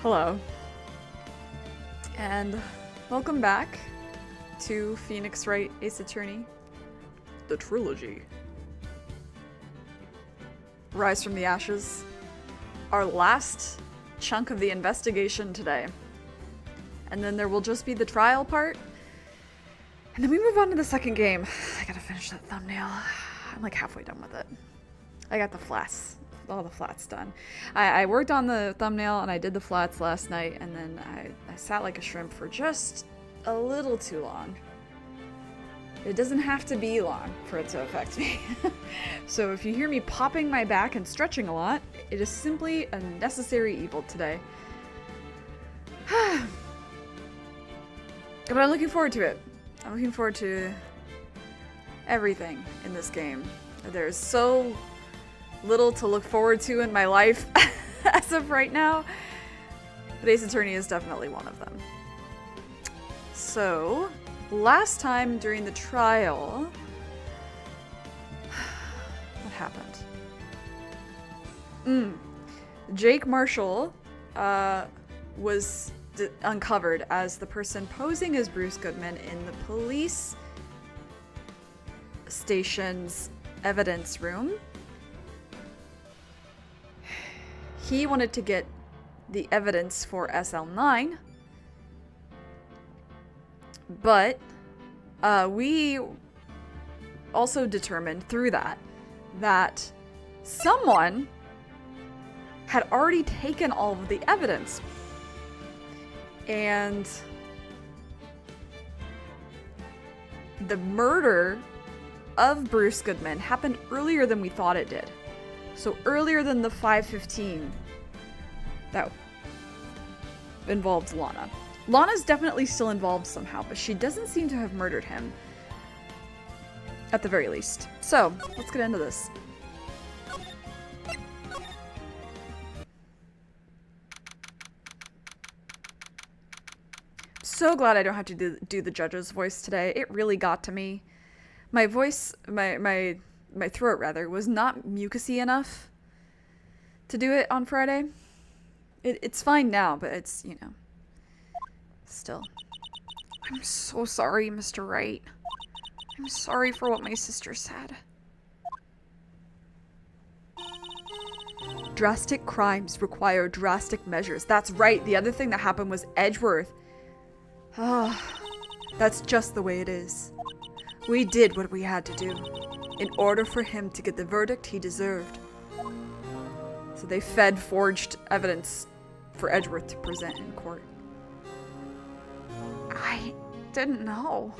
Hello. And welcome back to Phoenix Wright Ace Attorney, the trilogy. Rise from the Ashes. Our last chunk of the investigation today. And then there will just be the trial part. And then we move on to the second game. I gotta finish that thumbnail. I'm like halfway done with it. I got the flats. All the flats done. I worked on the thumbnail and I did the flats last night, and then I sat like a shrimp for just a little too long. It doesn't have to be long for it to affect me. So if you hear me popping my back and stretching a lot, it is simply a necessary evil today. But I'm looking forward to it. I'm looking forward to everything in this game. There's so little to look forward to in my life as of right now, but Ace Attorney is definitely one of them. So, last time during the trial, what happened? Jake Marshall was uncovered as the person posing as Bruce Goodman in the police station's evidence room. He wanted to get the evidence for SL9, but we also determined through that someone had already taken all of the evidence. And the murder of Bruce Goodman happened earlier than we thought it did. So earlier than the 5:15 that involved Lana. Lana's definitely still involved somehow, but she doesn't seem to have murdered him. At the very least. So, let's get into this. So glad I don't have to do the judge's voice today. It really got to me. My voice, my throat rather, was not mucusy enough to do it on Friday. It's fine now, but it's, you know, still. I'm so sorry, Mr. Wright. I'm sorry for what my sister said. Drastic crimes require drastic measures. That's right. The other thing that happened was Edgeworth. Ah, that's just the way it is. We did what we had to do in order for him to get the verdict he deserved. So they fed forged evidence for Edgeworth to present in court. I didn't know.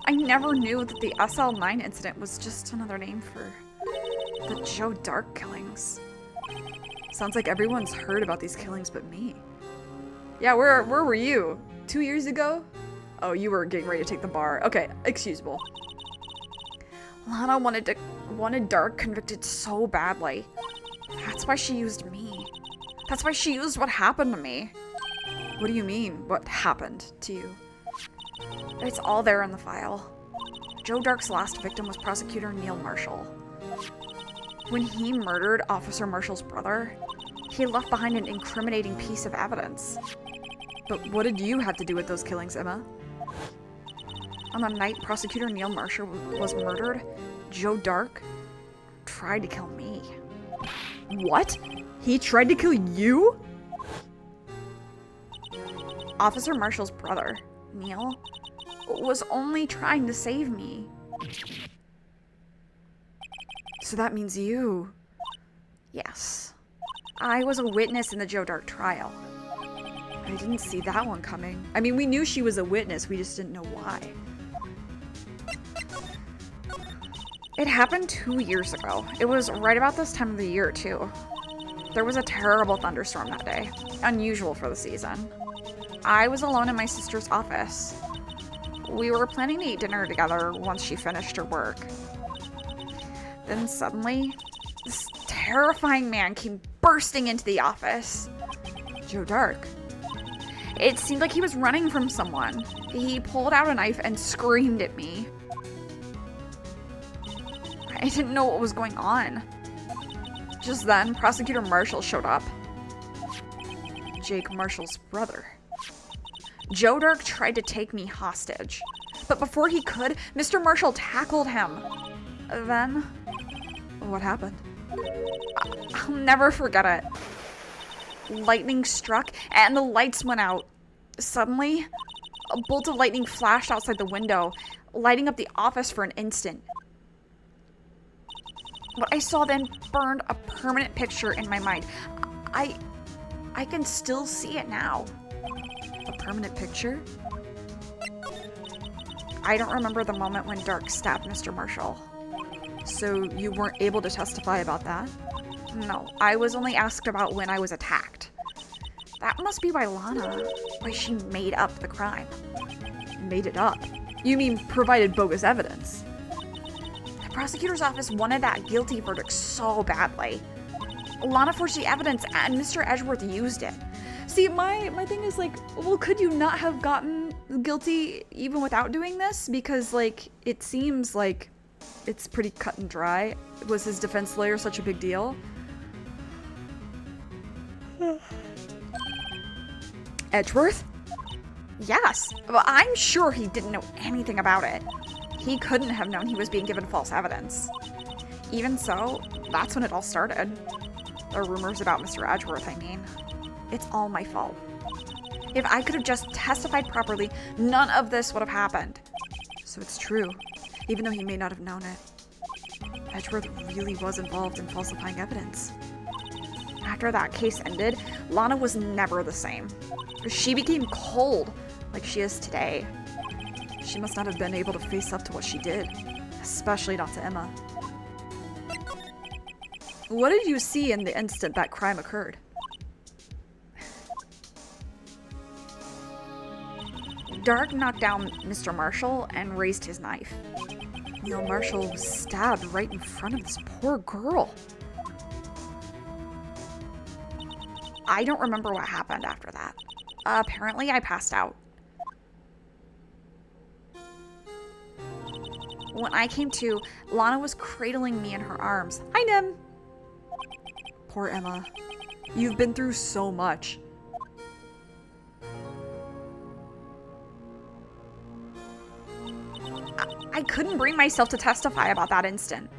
I never knew that the SL9 incident was just another name for the Joe Dark killings. Sounds like everyone's heard about these killings but me. Yeah, where were you? 2 years ago? Oh, you were getting ready to take the bar. Okay, excusable. Lana wanted Dark convicted so badly. That's why she used me. That's why she used what happened to me. What do you mean, what happened to you? It's all there in the file. Joe Dark's last victim was prosecutor Neil Marshall. When he murdered Officer Marshall's brother, he left behind an incriminating piece of evidence. But what did you have to do with those killings, Emma? On the night Prosecutor Neil Marshall was murdered, Joe Dark tried to kill me. What? He tried to kill you? Officer Marshall's brother, Neil, was only trying to save me. So that means you. Yes. I was a witness in the Joe Dark trial. I didn't see that one coming. I mean, we knew she was a witness, we just didn't know why. It happened 2 years ago. It was right about this time of the year, too. There was a terrible thunderstorm that day. Unusual for the season. I was alone in my sister's office. We were planning to eat dinner together once she finished her work. Then suddenly, this terrifying man came bursting into the office. Joe Dark. It seemed like he was running from someone. He pulled out a knife and screamed at me. I didn't know what was going on. Just then, Prosecutor Marshall showed up. Jake Marshall's brother. Joe Dark tried to take me hostage, but before he could, Mr. Marshall tackled him. Then, what happened? I'll never forget it. Lightning struck and the lights went out. Suddenly, a bolt of lightning flashed outside the window, lighting up the office for an instant. What I saw then burned a permanent picture in my mind. I can still see it now. A permanent picture? I don't remember the moment when Dark stabbed Mr. Marshall. So you weren't able to testify about that? No, I was only asked about when I was attacked. That must be why why she made up the crime. Made it up? You mean provided bogus evidence? The prosecutor's office wanted that guilty verdict so badly. Lana forged the evidence and Mr. Edgeworth used it. See, my thing is like, well, could you not have gotten guilty even without doing this? Because, like, it seems like it's pretty cut and dry. Was his defense lawyer such a big deal? Edgeworth? Yes, but I'm sure he didn't know anything about it. He couldn't have known he was being given false evidence. Even so, that's when it all started. The rumors about Mr. Edgeworth, I mean. It's all my fault. If I could have just testified properly, none of this would have happened. So it's true, even though he may not have known it. Edgeworth really was involved in falsifying evidence. After that case ended, Lana was never the same. She became cold, like she is today. She must not have been able to face up to what she did, especially not to Emma. What did you see in the instant that crime occurred? Dark knocked down Mr. Marshall and raised his knife. Neil Marshall was stabbed right in front of this poor girl. I don't remember what happened after that. Apparently I passed out. When I came to, Lana was cradling me in her arms. Hi, Nim! Poor Emma. You've been through so much. I couldn't bring myself to testify about that instant.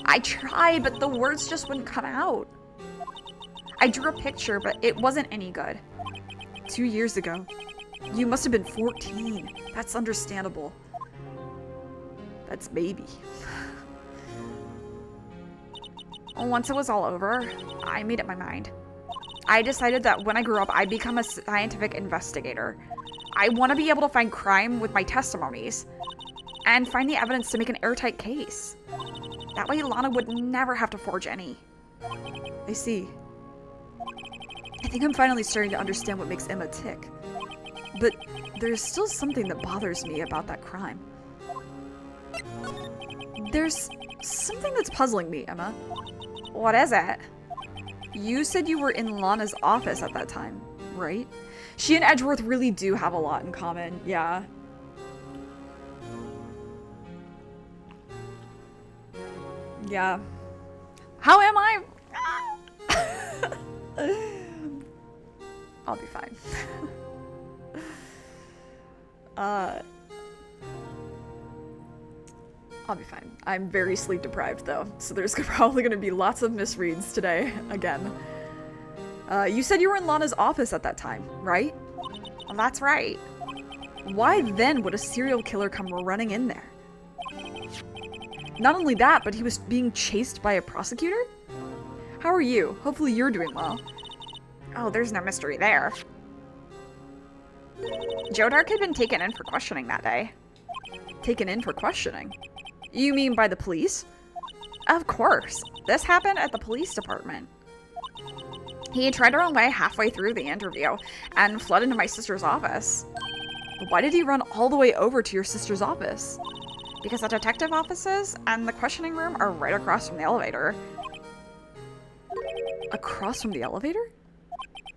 I tried, but the words just wouldn't come out. I drew a picture, but it wasn't any good. 2 years ago. You must have been 14. That's understandable. That's baby. Once it was all over, I made up my mind. I decided that when I grew up, I'd become a scientific investigator. I want to be able to find crime with my testimonies and find the evidence to make an airtight case. That way Lana would never have to forge any. I see. I think I'm finally starting to understand what makes Emma tick. But there's still something that bothers me about that crime. There's something that's puzzling me, Emma. What is it? You said you were in Lana's office at that time, right? She and Edgeworth really do have a lot in common, yeah. Yeah. How am I? I'll be fine. I'll be fine. I'm very sleep deprived though, so there's probably gonna be lots of misreads today, again. You said you were in Lana's office at that time, right? Well, that's right. Why then would a serial killer come running in there? Not only that, but he was being chased by a prosecutor? How are you? Hopefully you're doing well. Oh, there's no mystery there. Joe Dark had been taken in for questioning that day. Taken in for questioning? You mean by the police? Of course. This happened at the police department. He tried to run away halfway through the interview and fled into my sister's office. Why did he run all the way over to your sister's office? Because the detective offices and the questioning room are right across from the elevator. Across from the elevator?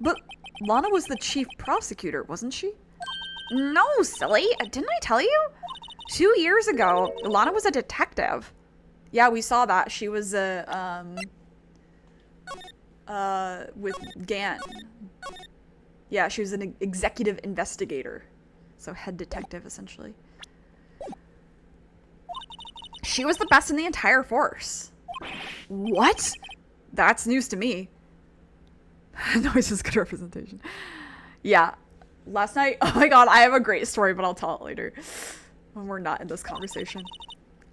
But Lana was the chief prosecutor, wasn't she? No, silly. Didn't I tell you? 2 years ago, Lana was a detective. Yeah, we saw that. She was a, with Gant. Yeah, she was an executive investigator. So head detective, essentially. She was the best in the entire force. What? That's news to me. Noise is good representation. Yeah. Last night, oh my god, I have a great story, but I'll tell it later. When we're not in this conversation.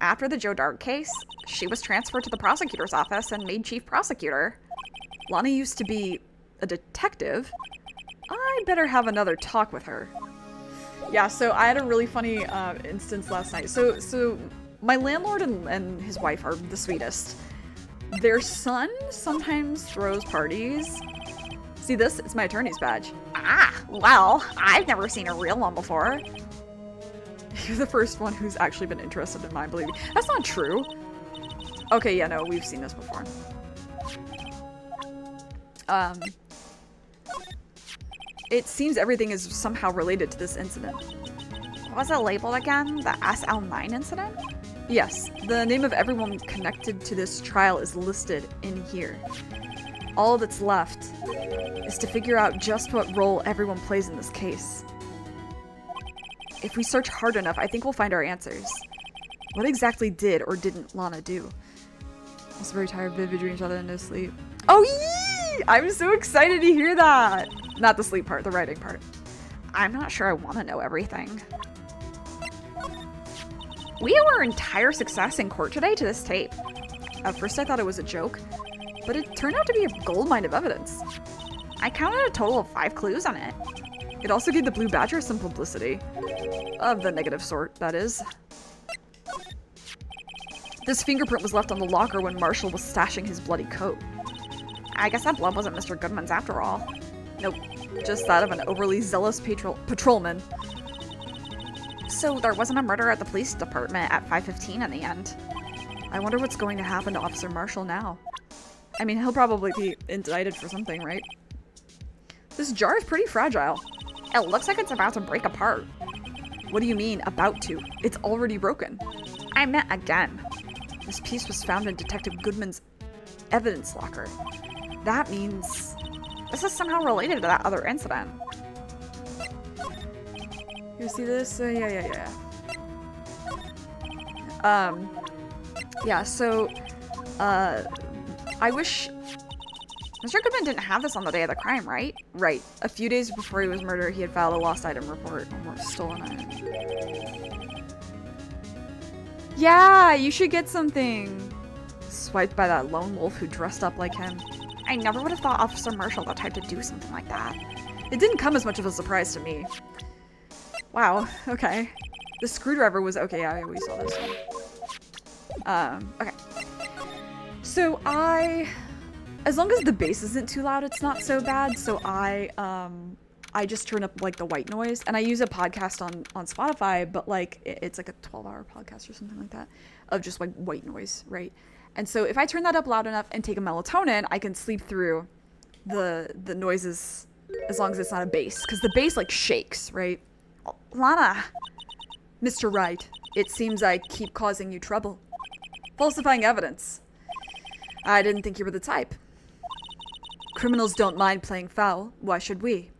After the Joe Dark case, she was transferred to the prosecutor's office and made chief prosecutor. Lana used to be a detective. I better have another talk with her. Yeah, so I had a really funny instance last night. So my landlord and his wife are the sweetest. Their son sometimes throws parties. See this? It's my attorney's badge. Ah, well, I've never seen a real one before. You're the first one who's actually been interested in mine, believe me. That's not true. Okay, yeah, no, we've seen this before. It seems everything is somehow related to this incident. What was it labeled again? The SL9 incident? Yes, the name of everyone connected to this trial is listed in here. All that's left is to figure out just what role everyone plays in this case. If we search hard enough, I think we'll find our answers. What exactly did or didn't Lana do? I was very tired, vivid dreams rather than no sleep. Oh, yee! I'm so excited to hear that! Not the sleep part, the writing part. I'm not sure I want to know everything. We owe our entire success in court today to this tape. At first I thought it was a joke, but it turned out to be a goldmine of evidence. I counted a total of 5 clues on it. It also gave the Blue Badger some publicity. Of the negative sort, that is. This fingerprint was left on the locker when Marshall was stashing his bloody coat. I guess that blood wasn't Mr. Goodman's after all. Nope, just that of an overly zealous patrolman. So there wasn't a murder at the police department at 5:15 in the end. I wonder what's going to happen to Officer Marshall now. I mean, he'll probably be indicted for something, right? This jar is pretty fragile. It looks like it's about to break apart. What do you mean, about to? It's already broken. I meant again. This piece was found in Detective Goodman's evidence locker. That means this is somehow related to that other incident. You see this? Yeah. Yeah, so, I wish... Mr. Goodman didn't have this on the day of the crime, right? Right. A few days before he was murdered, he had filed a lost item report or stolen item. Yeah, you should get something. Swiped by that lone wolf who dressed up like him. I never would have thought Officer Marshall the type to do something like that. It didn't come as much of a surprise to me. Wow, okay. The screwdriver was okay, yeah, we saw this one. Okay. So as long as the bass isn't too loud, it's not so bad. So I just turn up like the white noise, and I use a podcast on Spotify, but like it's like a 12-hour podcast or something like that of just like white noise, right? And so if I turn that up loud enough and take a melatonin, I can sleep through the noises as long as it's not a bass, because the bass like shakes, right? Lana, Mr. Wright, it seems I keep causing you trouble. Falsifying evidence. I didn't think you were the type. Criminals don't mind playing foul. Why should we?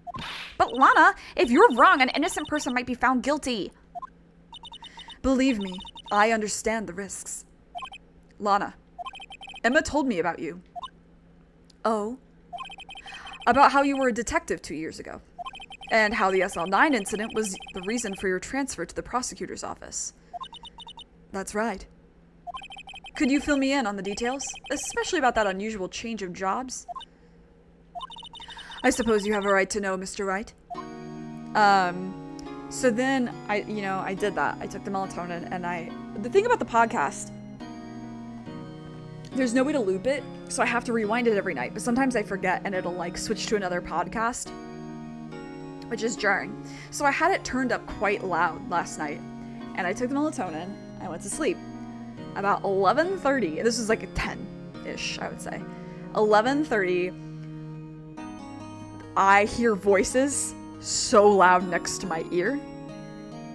But Lana, if you're wrong, an innocent person might be found guilty. Believe me, I understand the risks. Lana, Emma told me about you. Oh? About how you were a detective 2 years ago. And how the SL9 incident was the reason for your transfer to the prosecutor's office. That's right. Could you fill me in on the details? Especially about that unusual change of jobs? I suppose you have a right to know, Mr. Wright. So then I did that. I took the melatonin, and the thing about the podcast, there's no way to loop it, so I have to rewind it every night, but sometimes I forget and it'll like switch to another podcast, which is jarring. So I had it turned up quite loud last night, and I took the melatonin, I went to sleep. About 11:30, this was like a 10-ish, I would say. 11:30, I hear voices so loud next to my ear,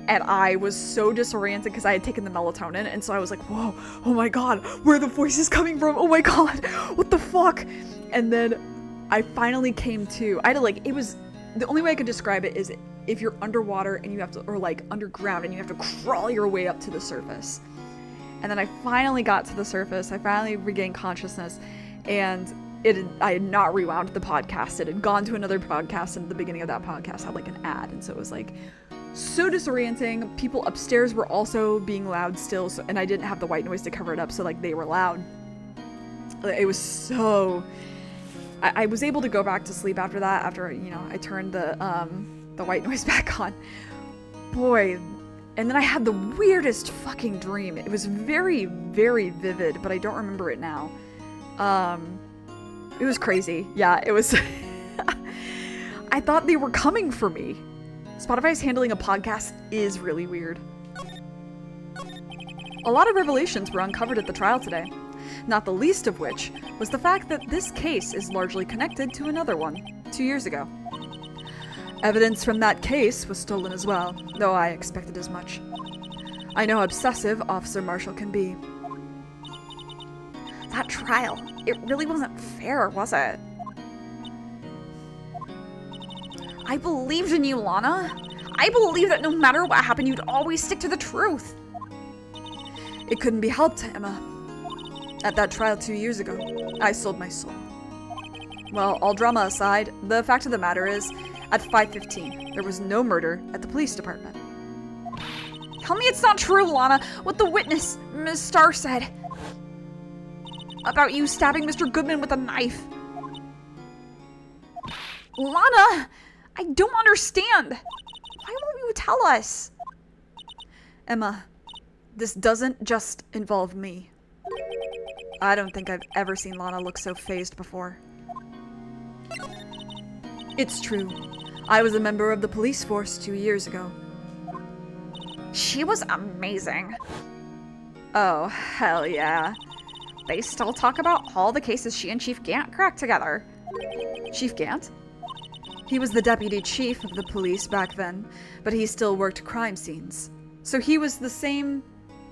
and I was so disoriented because I had taken the melatonin, and so I was like, whoa, oh my god, where are the voices coming from? Oh my god, what the fuck? And then I finally came to. I had to like, it was, the only way I could describe it is if you're underwater and you have to, or like underground and you have to crawl your way up to the surface. And then I finally got to the surface. I finally regained consciousness, and I had not rewound the podcast. It had gone to another podcast, and at the beginning of that podcast had like an ad, and so it was like so disorienting. People upstairs were also being loud still, so, and I didn't have the white noise to cover it up, so like they were loud. It was so. I was able to go back to sleep after that. After I turned the white noise back on. Boy. And then I had the weirdest fucking dream. It was very, very vivid, but I don't remember it now. It was crazy. Yeah, it was. I thought they were coming for me. Spotify's handling a podcast is really weird. A lot of revelations were uncovered at the trial today, not the least of which was the fact that this case is largely connected to another one 2 years ago. Evidence from that case was stolen as well, though I expected as much. I know how obsessive Officer Marshall can be. That trial, it really wasn't fair, was it? I believed in you, Lana. I believed that no matter what happened, you'd always stick to the truth. It couldn't be helped, Emma. At that trial 2 years ago, I sold my soul. Well, all drama aside, the fact of the matter is, at 5:15, there was no murder at the police department. Tell me it's not true, Lana, what the witness, Ms. Starr, said about you stabbing Mr. Goodman with a knife. Lana, I don't understand. Why won't you tell us? Emma, this doesn't just involve me. I don't think I've ever seen Lana look so fazed before. It's true. I was a member of the police force 2 years ago. She was amazing. Oh, hell yeah. They still talk about all the cases she and Chief Gant cracked together. Chief Gant? He was the deputy chief of the police back then, but he still worked crime scenes. So he was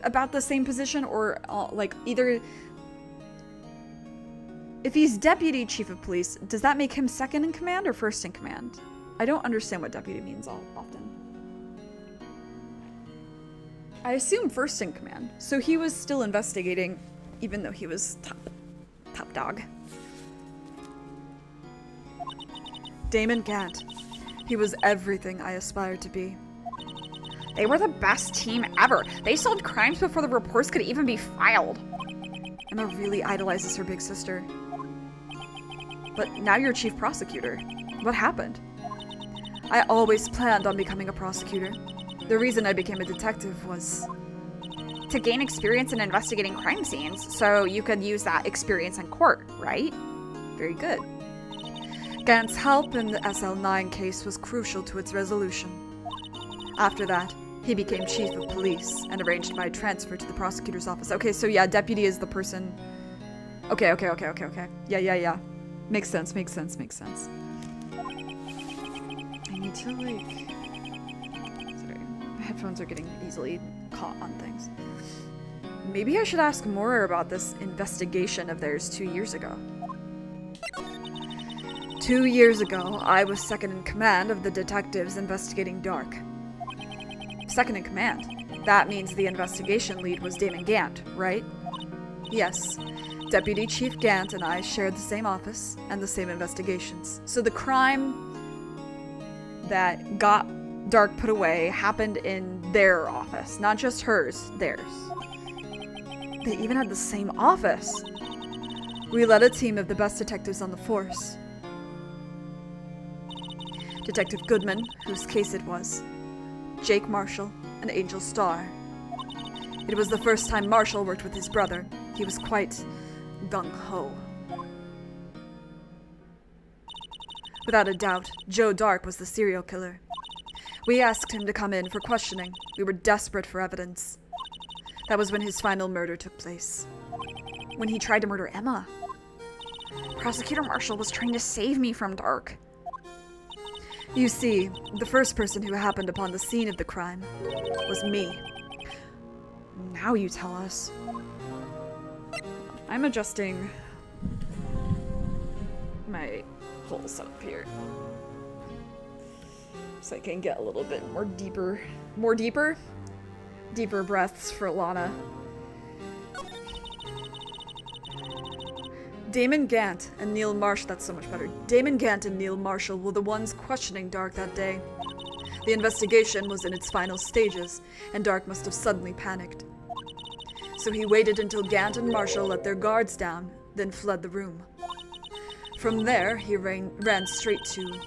about the same position, or like either... If he's deputy chief of police, does that make him second in command or first in command? I don't understand what deputy means often. I assume first in command. So he was still investigating, even though he was top dog. Damon Gant. He was everything I aspired to be. They were the best team ever. They solved crimes before the reports could even be filed. Emma really idolizes her big sister. But now you're chief prosecutor. What happened? I always planned on becoming a prosecutor. The reason I became a detective was to gain experience in investigating crime scenes, so you could use that experience in court, right? Very good. Gant's help in the SL9 case was crucial to its resolution. After that, he became chief of police and arranged my transfer to the prosecutor's office. Okay, so yeah, deputy is the person... Okay. Yeah. Makes sense. I need to, like... Sorry. My headphones are getting easily caught on things. Maybe I should ask more about this investigation of theirs 2 years ago. 2 years ago, I was second in command of the detectives investigating Dark. Second in command? That means the investigation lead was Damon Gant, right? Yes. Deputy Chief Gant and I shared the same office and the same investigations. So the crime that got Dark put away happened in their office, not just hers, theirs. They even had the same office. We led a team of the best detectives on the force. Detective Goodman, whose case it was, Jake Marshall, and Angel Starr. It was the first time Marshall worked with his brother. He was quite gung-ho. Without a doubt, Joe Dark was the serial killer. We asked him to come in for questioning. We were desperate for evidence. That was when his final murder took place. When he tried to murder Emma. Prosecutor Marshall was trying to save me from Dark. You see, the first person who happened upon the scene of the crime was me. Now you tell us. I'm adjusting cool setup here. So I can get a little bit more deeper breaths for Lana. Damon Gant and Neil Marshall, that's so much better. Damon Gant and Neil Marshall were the ones questioning Dark that day. The investigation was in its final stages, and Dark must have suddenly panicked. So he waited until Gant and Marshall let their guards down, then fled the room. From there, he ran straight to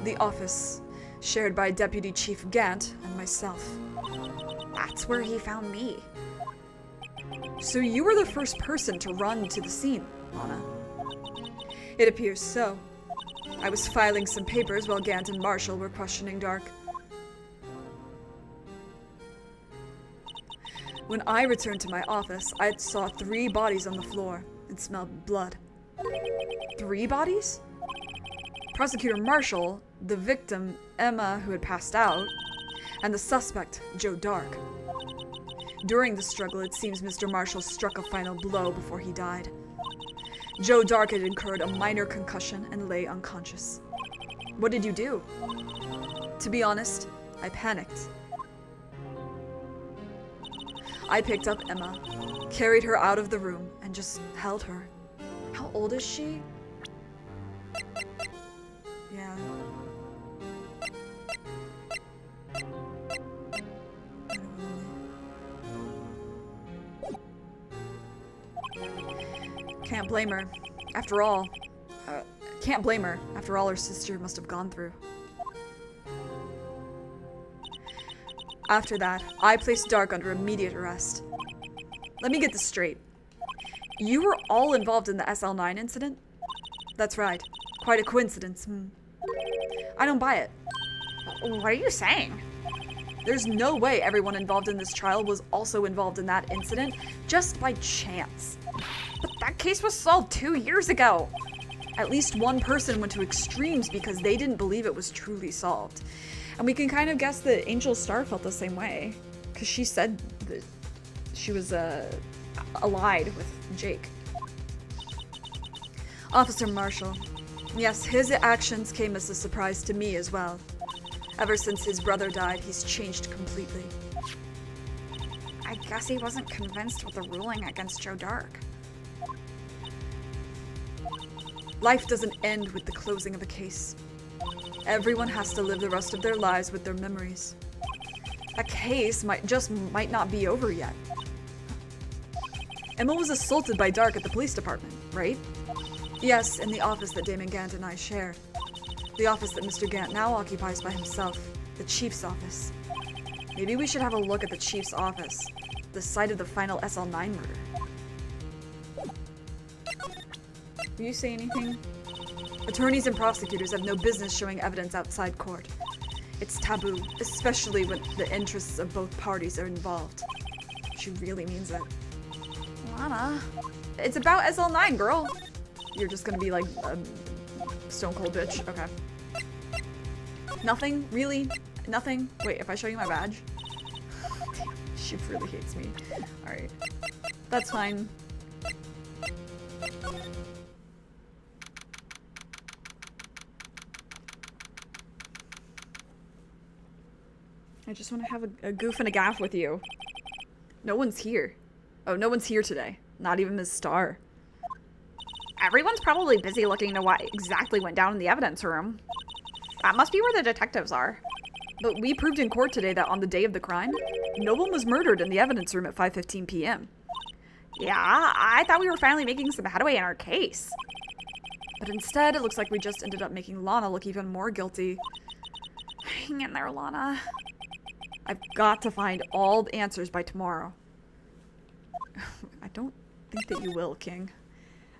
the office, shared by Deputy Chief Gant and myself. That's where he found me. So you were the first person to run to the scene, Lana. It appears so. I was filing some papers while Gant and Marshall were questioning Dark. When I returned to my office, I saw 3 bodies on the floor and smelled blood. 3 bodies? Prosecutor Marshall, the victim, Emma, who had passed out, and the suspect, Joe Dark. During the struggle, it seems Mr. Marshall struck a final blow before he died. Joe Dark had incurred a minor concussion and lay unconscious. What did you do? To be honest, I panicked. I picked up Emma, carried her out of the room, and just held her. How old is she? Yeah. Can't blame her. After all, her sister must have gone through. After that, I placed Dark under immediate arrest. Let me get this straight. You were all involved in the SL9 incident? That's right. Quite a coincidence. I don't buy it. What are you saying? There's no way everyone involved in this trial was also involved in that incident just by chance. But that case was solved 2 years ago. At least one person went to extremes because they didn't believe it was truly solved. And we can kind of guess that Angel Star felt the same way, because she said that she was allied with Jake. Officer Marshall. Yes, his actions came as a surprise to me as well. Ever since his brother died, he's changed completely. I guess he wasn't convinced with the ruling against Joe Dark. Life doesn't end with the closing of a case. Everyone has to live the rest of their lives with their memories. That case might not be over yet. Emma was assaulted by Dark at the police department, right? Yes, in the office that Damon Gant and I share. The office that Mr. Gant now occupies by himself. The Chief's office. Maybe we should have a look at the Chief's office. The site of the final SL9 murder. Will you say anything? Attorneys and prosecutors have no business showing evidence outside court. It's taboo, especially when the interests of both parties are involved. She really means it. Lana, it's about SL9, girl. You're just gonna be like a stone cold bitch. Okay. Nothing? Really? Nothing? Wait, if I show you my badge? Damn, she really hates me. Alright. That's fine. I just want to have a goof and a gaff with you. No one's here. Oh, no one's here today. Not even Ms. Starr. Everyone's probably busy looking into what exactly went down in the evidence room. That must be where the detectives are. But we proved in court today that on the day of the crime, no one was murdered in the evidence room at 5:15 p.m. Yeah, I thought we were finally making some headway in our case. But instead, it looks like we just ended up making Lana look even more guilty. Hang in there, Lana. I've got to find all the answers by tomorrow. I don't think that you will, King.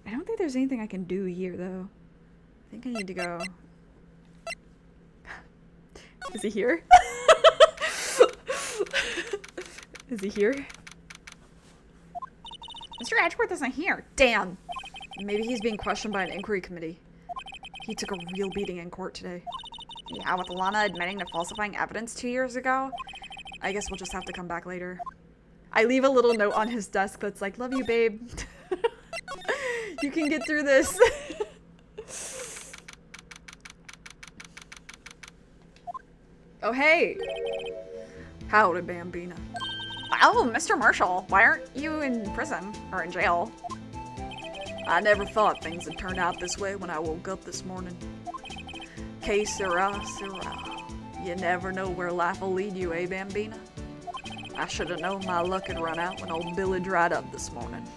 I don't think there's anything I can do here, though. I think I need to go... Is he here? Is he here? Mr. Edgeworth isn't here. Damn! Maybe he's being questioned by an inquiry committee. He took a real beating in court today. Yeah, with Lana admitting to falsifying evidence 2 years ago. I guess we'll just have to come back later. I leave a little note on his desk that's like, love you, babe. You can get through this. Oh, hey! Howdy, Bambina. Oh, Mr. Marshall, why aren't you in prison or in jail? I never thought things would turn out this way when I woke up this morning. Que sera, sera. You never know where life will lead you, eh, Bambina? I should have known my luck had run out when old Billy dried up this morning.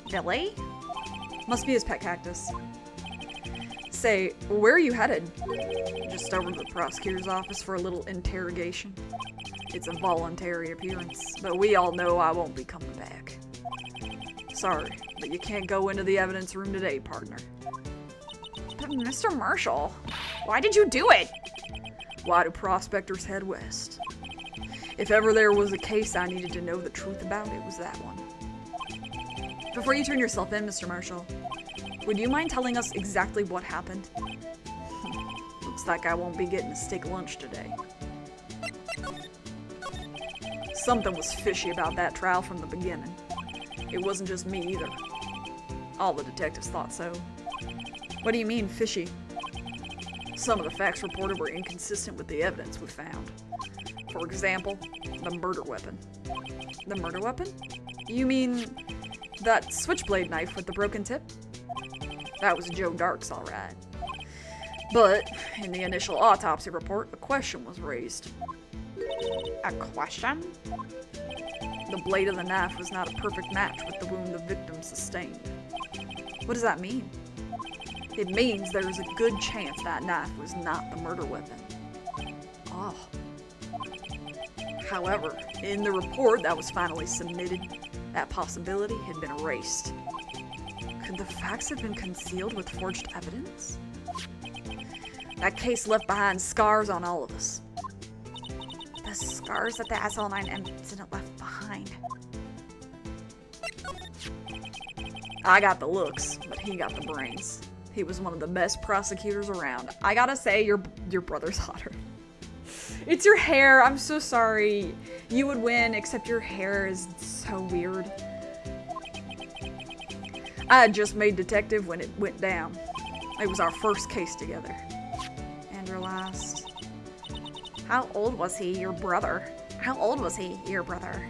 Billy? Must be his pet cactus. Say, where are you headed? Just over to the prosecutor's office for a little interrogation. It's a voluntary appearance, but we all know I won't be coming back. Sorry, but you can't go into the evidence room today, partner. But Mr. Marshall, why did you do it? Why do prospectors head west? If ever there was a case I needed to know the truth about, it was that one. Before you turn yourself in, Mr. Marshall, would you mind telling us exactly what happened? Looks like I won't be getting a steak lunch today. Something was fishy about that trial from the beginning. It wasn't just me either. All the detectives thought so. What do you mean, fishy? Some of the facts reported were inconsistent with the evidence we found. For example, the murder weapon. The murder weapon? You mean that switchblade knife with the broken tip? That was Joe Dark's, all right. But in the initial autopsy report, a question was raised. A question? The blade of the knife was not a perfect match with the wound the victim sustained. What does that mean? It means there's a good chance that knife was not the murder weapon. Oh. However, in the report that was finally submitted, that possibility had been erased. Could the facts have been concealed with forged evidence? That case left behind scars on all of us. The scars that the SL9 incident left behind. I got the looks, but he got the brains. He was one of the best prosecutors around. I gotta say, your brother's hotter. It's your hair, I'm so sorry. You would win, except your hair is so weird. I had just made detective when it went down. It was our first case together. And your last. How old was he, your brother? How old was he, your brother?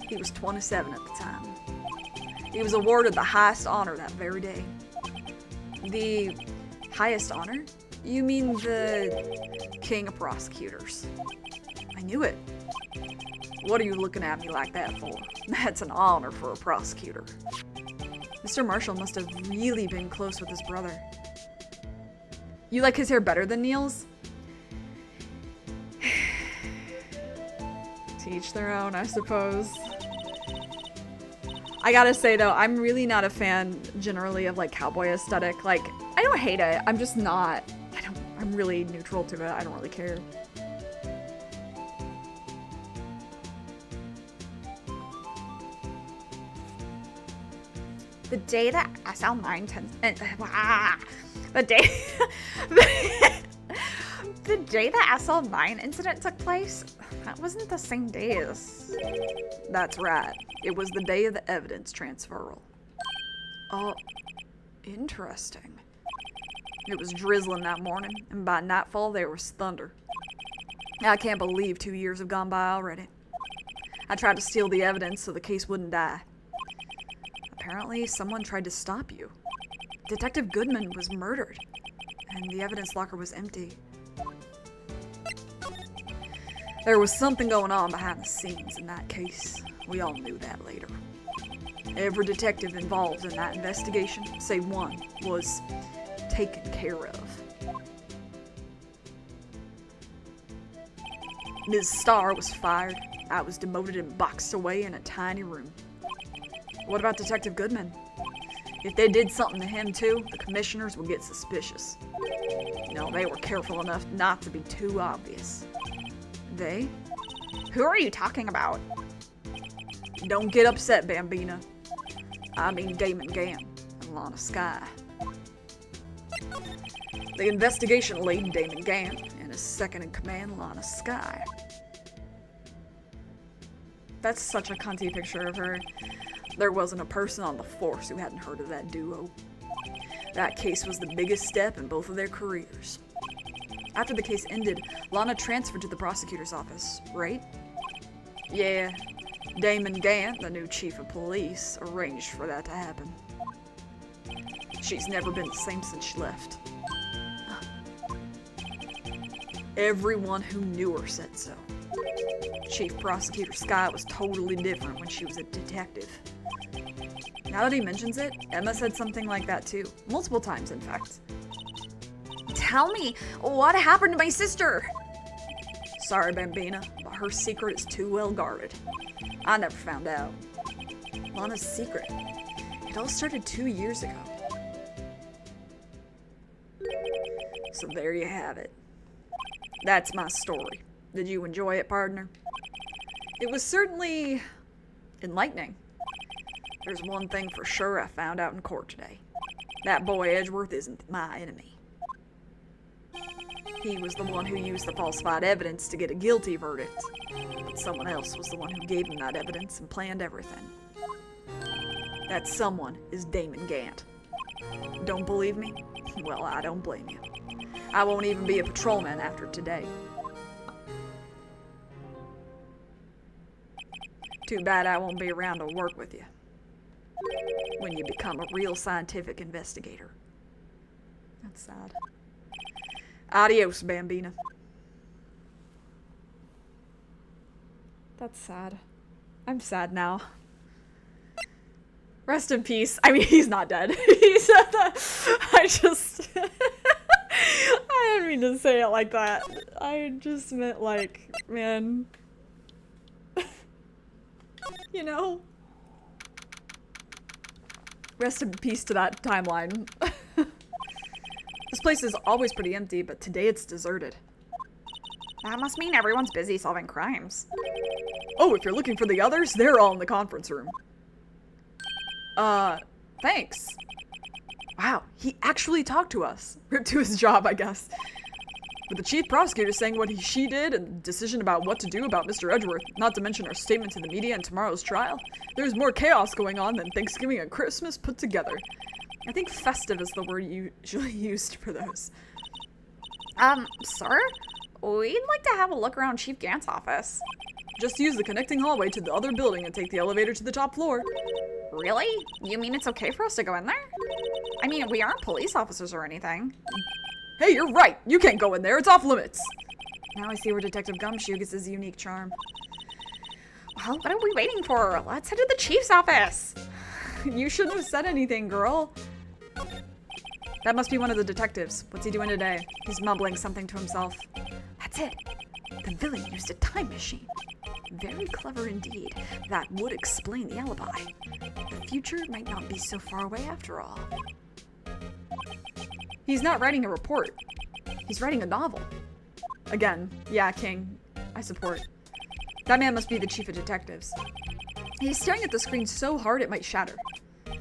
He was 27 at the time. He was awarded the highest honor that very day. The highest honor? You mean the king of prosecutors. I knew it. What are you looking at me like that for? That's an honor for a prosecutor. Mr. Marshall must have really been close with his brother. You like his hair better than Neil's? To each their own, I suppose. I gotta say though, I'm really not a fan generally of like cowboy aesthetic. Like, I don't hate it. I'm just not. I'm really neutral to it. I don't really care. The day that the day the SL9 incident took place, that wasn't the same day as... That's right. It was the day of the evidence transferal. Oh, interesting. It was drizzling that morning, and by nightfall there was thunder. I can't believe 2 years have gone by already. I tried to steal the evidence so the case wouldn't die. Apparently, someone tried to stop you. Detective Goodman was murdered, and the evidence locker was empty. There was something going on behind the scenes in that case. We all knew that later. Every detective involved in that investigation, save one, was taken care of. Ms. Starr was fired. I was demoted and boxed away in a tiny room. What about Detective Goodman? If they did something to him too, the commissioners would get suspicious. You know, they were careful enough not to be too obvious. They? Who are you talking about? Don't get upset, Bambina. I mean Damon Gant and Lana Skye. The investigation laid Damon Gant and his second-in-command, Lana Skye. That's such a cunty picture of her. There wasn't a person on the force who hadn't heard of that duo. That case was the biggest step in both of their careers. After the case ended, Lana transferred to the prosecutor's office, right? Yeah. Damon Gant, the new chief of police, arranged for that to happen. She's never been the same since she left. Everyone who knew her said so. Chief Prosecutor Scott was totally different when she was a detective. Now that he mentions it, Emma said something like that too. Multiple times, in fact. Tell me, what happened to my sister? Sorry, Bambina, but her secret is too well guarded. I never found out. Lana's secret. It all started 2 years ago. So there you have it. That's my story. Did you enjoy it, partner? It was certainly enlightening. There's one thing for sure I found out in court today. That boy Edgeworth isn't my enemy. He was the one who used the falsified evidence to get a guilty verdict. But someone else was the one who gave him that evidence and planned everything. That someone is Damon Gant. Don't believe me? Well, I don't blame you. I won't even be a patrolman after today. Too bad I won't be around to work with you when you become a real scientific investigator. That's sad. Adios, Bambina. That's sad. I'm sad now. Rest in peace. I mean, he's not dead. He said that. I didn't mean to say it like that. I just meant like, man. You know? Rest in peace to that timeline. This place is always pretty empty, but today it's deserted. That must mean everyone's busy solving crimes. Oh, if you're looking for the others, they're all in the conference room. Thanks. Wow, he actually talked to us. Ripped to his job, I guess. With the chief prosecutor saying what she did and decision about what to do about Mr. Edgeworth, not to mention our statement to the media and tomorrow's trial, there's more chaos going on than Thanksgiving and Christmas put together. I think festive is the word usually used for those. Sir? We'd like to have a look around Chief Gant's office. Just use the connecting hallway to the other building and take the elevator to the top floor. Really? You mean it's okay for us to go in there? I mean, we aren't police officers or anything. Hey, you're right! You can't go in there, it's off limits! Now I see where Detective Gumshoe gets his unique charm. Well, what are we waiting for? Let's head to the chief's office! You shouldn't have said anything, girl. That must be one of the detectives. What's he doing today? He's mumbling something to himself. That's it. The villain used a time machine. Very clever indeed. That would explain the alibi. The future might not be so far away after all. He's not writing a report. He's writing a novel. Again, yeah, King. I support. That man must be the chief of detectives. He's staring at the screen so hard it might shatter.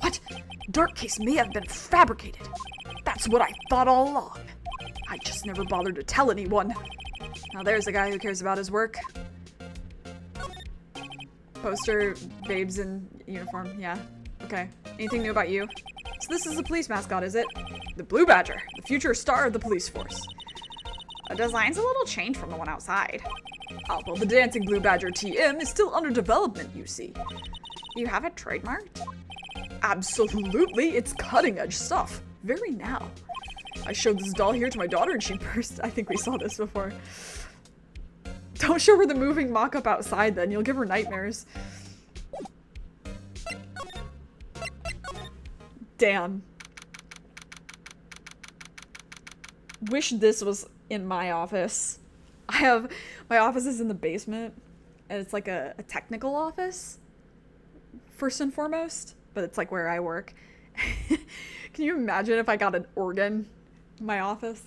What? Dark case may have been fabricated. That's what I thought all along. I just never bothered to tell anyone. Now there's a guy who cares about his work. Poster, babes in uniform, yeah. Okay. Anything new about you? So this is the police mascot, is it? The Blue Badger, the future star of the police force. The design's a little changed from the one outside. Oh, well, the dancing Blue Badger TM is still under development, you see. You have it trademarked? Absolutely, it's cutting-edge stuff. Very now. I showed this doll here to my daughter and she burst. I think we saw this before. Don't show her the moving mock-up outside then, you'll give her nightmares. Damn. Wish this was in my office. My office is in the basement, and it's like a technical office, first and foremost, but it's like where I work. Can you imagine if I got an organ in my office?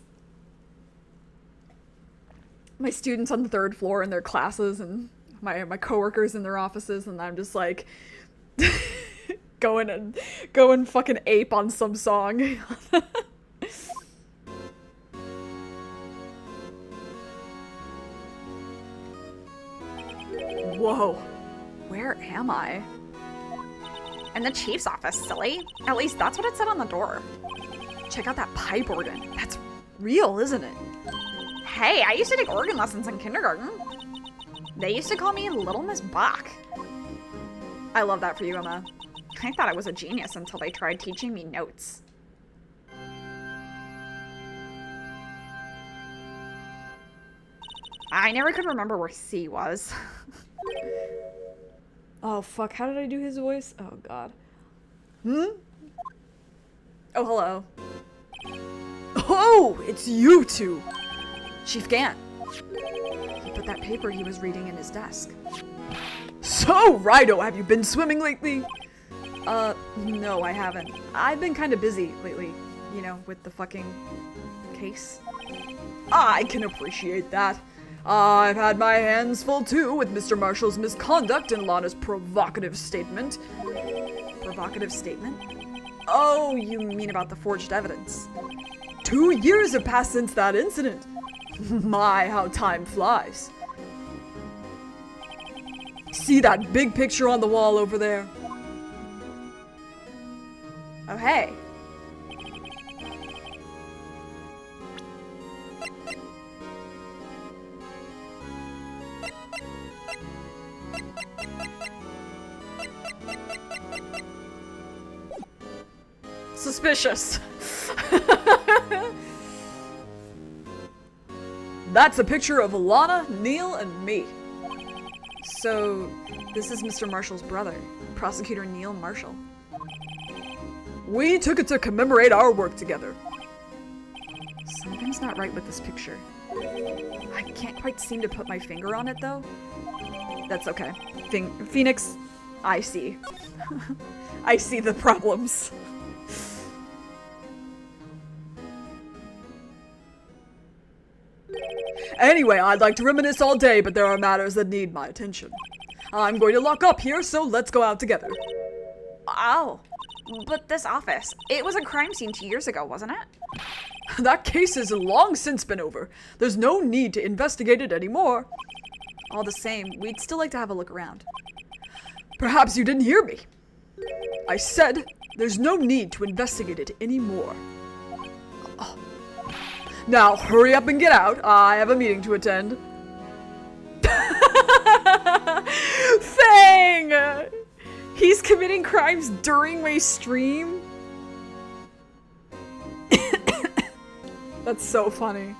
My students on the 3rd floor in their classes, and my coworkers in their offices, and I'm just like going fucking ape on some song. Whoa, where am I? In the chief's office, silly. At least that's what it said on the door. Check out that pipe organ. That's real, isn't it? Hey, I used to take organ lessons in kindergarten. They used to call me Little Miss Bach. I love that for you, Emma. I thought I was a genius until they tried teaching me notes. I never could remember where C was. Oh, fuck. How did I do his voice? Oh, God. Oh, hello. Oh, it's you two. Chief Gant. He put that paper he was reading in his desk. So, Righto, have you been swimming lately? No, I haven't. I've been kind of busy lately, you know, with the fucking case. I can appreciate that. I've had my hands full too with Mr. Marshall's misconduct and Lana's provocative statement. Provocative statement? Oh, you mean about the forged evidence. 2 years have passed since that incident. My, how time flies. See that big picture on the wall over there? Oh, hey. Suspicious. That's a picture of Lana, Neil, and me. So, this is Mr. Marshall's brother, Prosecutor Neil Marshall. We took it to commemorate our work together. Something's not right with this picture. I can't quite seem to put my finger on it, though. That's okay. Phoenix, I see. I see the problems. Anyway, I'd like to reminisce all day, but there are matters that need my attention. I'm going to lock up here, so let's go out together. Oh, but this office, it was a crime scene 2 years ago, wasn't it? That case has long since been over. There's no need to investigate it anymore. All the same, we'd still like to have a look around. Perhaps you didn't hear me. I said there's no need to investigate it anymore. Oh. Now, hurry up and get out. I have a meeting to attend. Fang! He's committing crimes during my stream? That's so funny.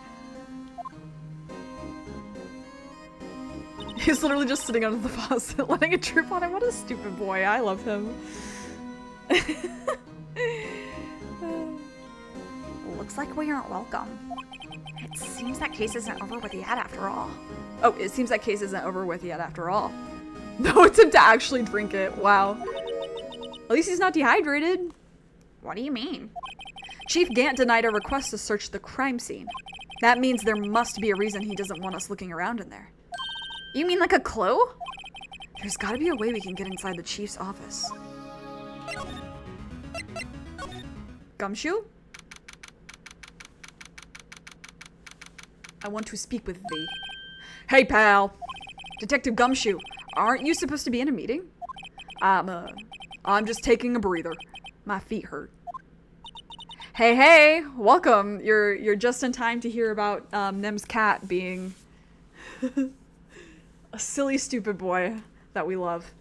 He's literally just sitting under the faucet, letting it drip on him. What a stupid boy. I love him. Looks like we aren't welcome. It seems that case isn't over with yet after all. Oh, it seems that case isn't over with yet after all. No attempt to actually drink it. Wow. At least he's not dehydrated. What do you mean? Chief Gant denied a request to search the crime scene. That means there must be a reason he doesn't want us looking around in there. You mean like a clue? There's gotta be a way we can get inside the chief's office. Gumshoe? I want to speak with thee. Hey, pal. Detective Gumshoe, aren't you supposed to be in a meeting? I'm just taking a breather. My feet hurt. Hey, welcome. You're just in time to hear about Nem's cat being a silly, stupid boy that we love.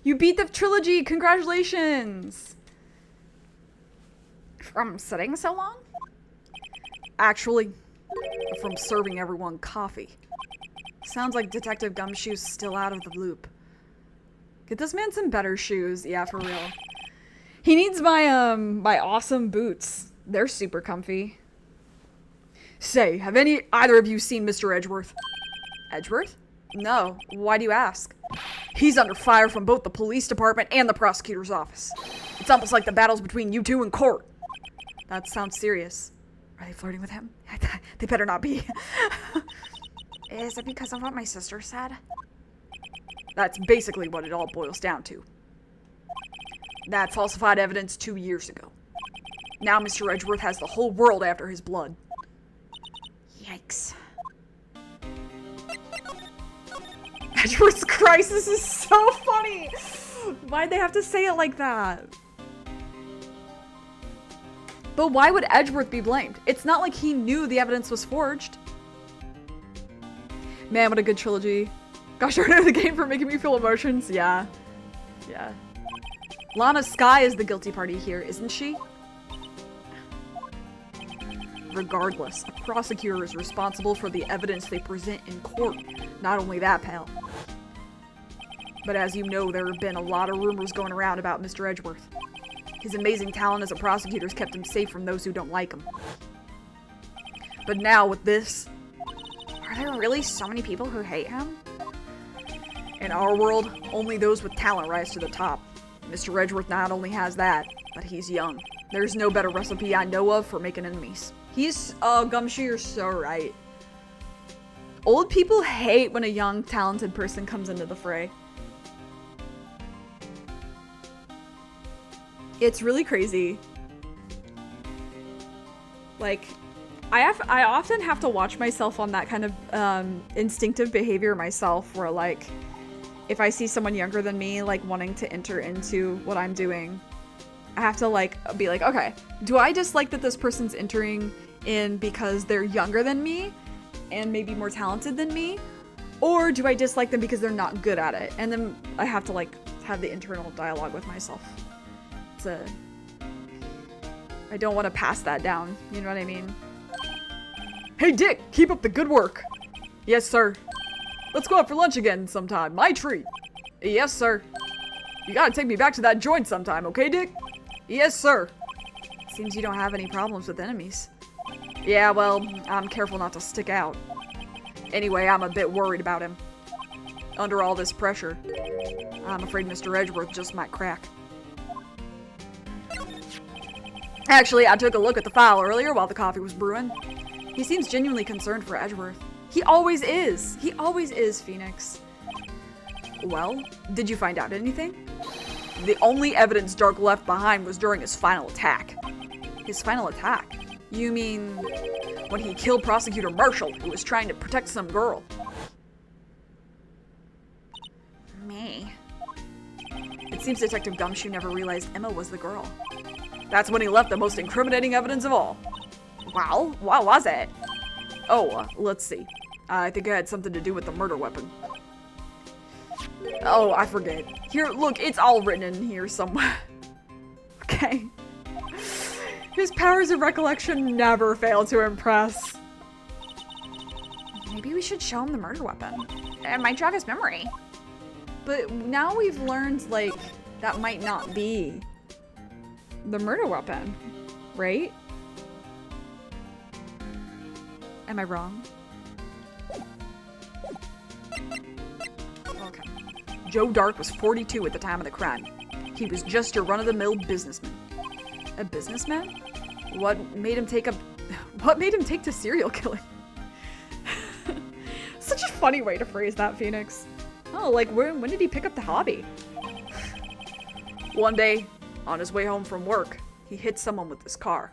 You beat the trilogy! Congratulations! From sitting so long? Actually, from serving everyone coffee. Sounds like Detective Gumshoe's still out of the loop. Get this man some better shoes. Yeah, for real. He needs my awesome boots. They're super comfy. Say, have either of you seen Mr. Edgeworth? Edgeworth? No. Why do you ask? He's under fire from both the police department and the prosecutor's office. It's almost like the battle's between you two in court. That sounds serious. Are they flirting with him? They better not be. Is it because of what my sister said? That's basically what it all boils down to. That falsified evidence 2 years ago. Now Mr. Edgeworth has the whole world after his blood. Yikes. Edgeworth's crisis is so funny! Why'd they have to say it like that? But why would Edgeworth be blamed? It's not like he knew the evidence was forged. Man, what a good trilogy. Gosh darn the game for making me feel emotions. Yeah. Yeah. Lana Skye is the guilty party here, isn't she? Regardless, a prosecutor is responsible for the evidence they present in court. Not only that, pal. But as you know, there have been a lot of rumors going around about Mr. Edgeworth. His amazing talent as a prosecutor has kept him safe from those who don't like him. But now with this... Are there really so many people who hate him? In our world, only those with talent rise to the top. Mr. Edgeworth not only has that, but he's young. There's no better recipe I know of for making enemies. Oh, Gumshoe, you're so right. Old people hate when a young, talented person comes into the fray. It's really crazy. Like, I often have to watch myself on that kind of instinctive behavior myself, where like, if I see someone younger than me, like wanting to enter into what I'm doing, I have to like be like, okay, do I dislike that this person's entering in because they're younger than me and maybe more talented than me? Or do I dislike them because they're not good at it? And then I have to like have the internal dialogue with myself. I don't want to pass that down, you know what I mean? Hey Dick, keep up the good work. Yes, sir. Let's go out for lunch again sometime. My treat. Yes, sir. You gotta take me back to that joint sometime, okay, Dick? Yes, sir. Seems you don't have any problems with enemies. Yeah, well, I'm careful not to stick out. Anyway, I'm a bit worried about him. Under all this pressure, I'm afraid Mr. Edgeworth just might crack. Actually, I took a look at the file earlier while the coffee was brewing. He seems genuinely concerned for Edgeworth. He always is. He always is, Phoenix. Well, did you find out anything? The only evidence Dark left behind was during his final attack. His final attack? You mean when he killed Prosecutor Marshall, who was trying to protect some girl? Me. It seems Detective Gumshoe never realized Emma was the girl. That's when he left the most incriminating evidence of all. Wow, what was it? Oh, let's see. I think it had something to do with the murder weapon. Oh, I forget. Here, look, it's all written in here somewhere. Okay. His powers of recollection never fail to impress. Maybe we should show him the murder weapon. It might jog his memory. But now we've learned, like, that might not be the murder weapon, right? Am I wrong? Okay. Joe Dark was 42 at the time of the crime. He was just a run-of-the-mill businessman. A businessman? What made him take to serial killing? Such a funny way to phrase that, Phoenix. Oh, like when did he pick up the hobby? One day, on his way home from work, he hit someone with his car.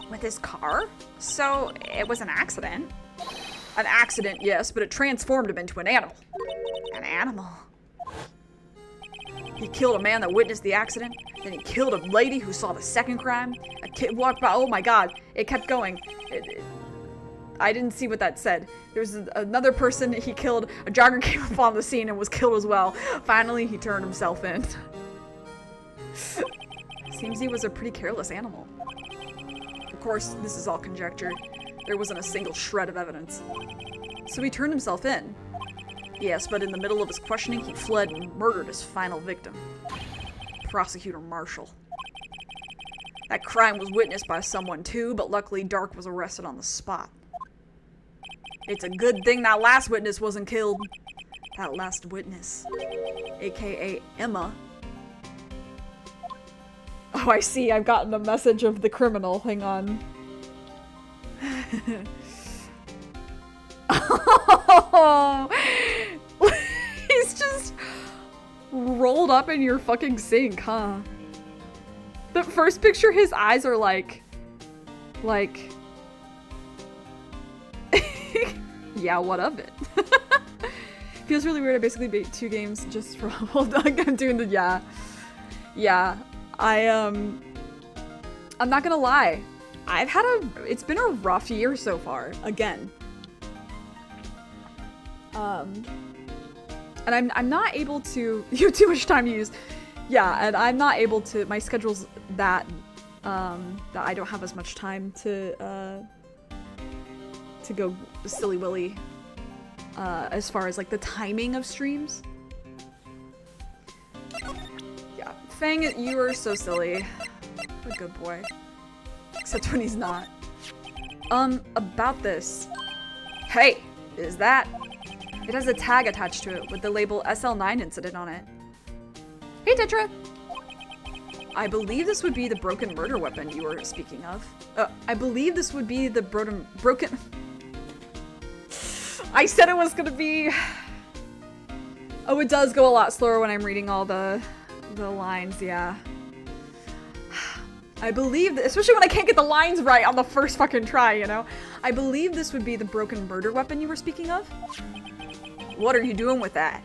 With his car? So it was an accident? An accident, yes, but it transformed him into an animal. An animal? He killed a man that witnessed the accident, then he killed a lady who saw the second crime. A kid walked by, oh my god, it kept going. I didn't see what that said. There was another person he killed, a jogger came up on the scene and was killed as well. Finally, he turned himself in. Seems he was a pretty careless animal. Of course, this is all conjecture. There wasn't a single shred of evidence. So he turned himself in. Yes, but in the middle of his questioning, he fled and murdered his final victim. Prosecutor Marshall. That crime was witnessed by someone too, but luckily Dark was arrested on the spot. It's a good thing that last witness wasn't killed. That last witness, aka Emma. Oh, I see. I've gotten a message of the criminal. Hang on. Oh, he's just rolled up in your fucking sink, huh? The first picture, his eyes are like, yeah, what of it? Feels really weird. I basically beat 2 games just for, hold on, I'm doing the, yeah. I I'm not gonna lie. It's been a rough year so far, again. And I'm not able to, you have too much time to use. Yeah, and I'm not able to, my schedule's that I don't have as much time to go silly willy, as far as like the timing of streams. Yeah, Fang, you are so silly. What a good boy. Except when he's not. About this. Hey, is that? It has a tag attached to it with the label SL9 incident on it. Hey, Tetra! I believe this would be the broken murder weapon you were speaking of. I believe this would be the broken... I said it was gonna be... Oh, it does go a lot slower when I'm reading all the lines, yeah. I believe, especially when I can't get the lines right on the first fucking try, you know? I believe this would be the broken murder weapon you were speaking of. What are you doing with that?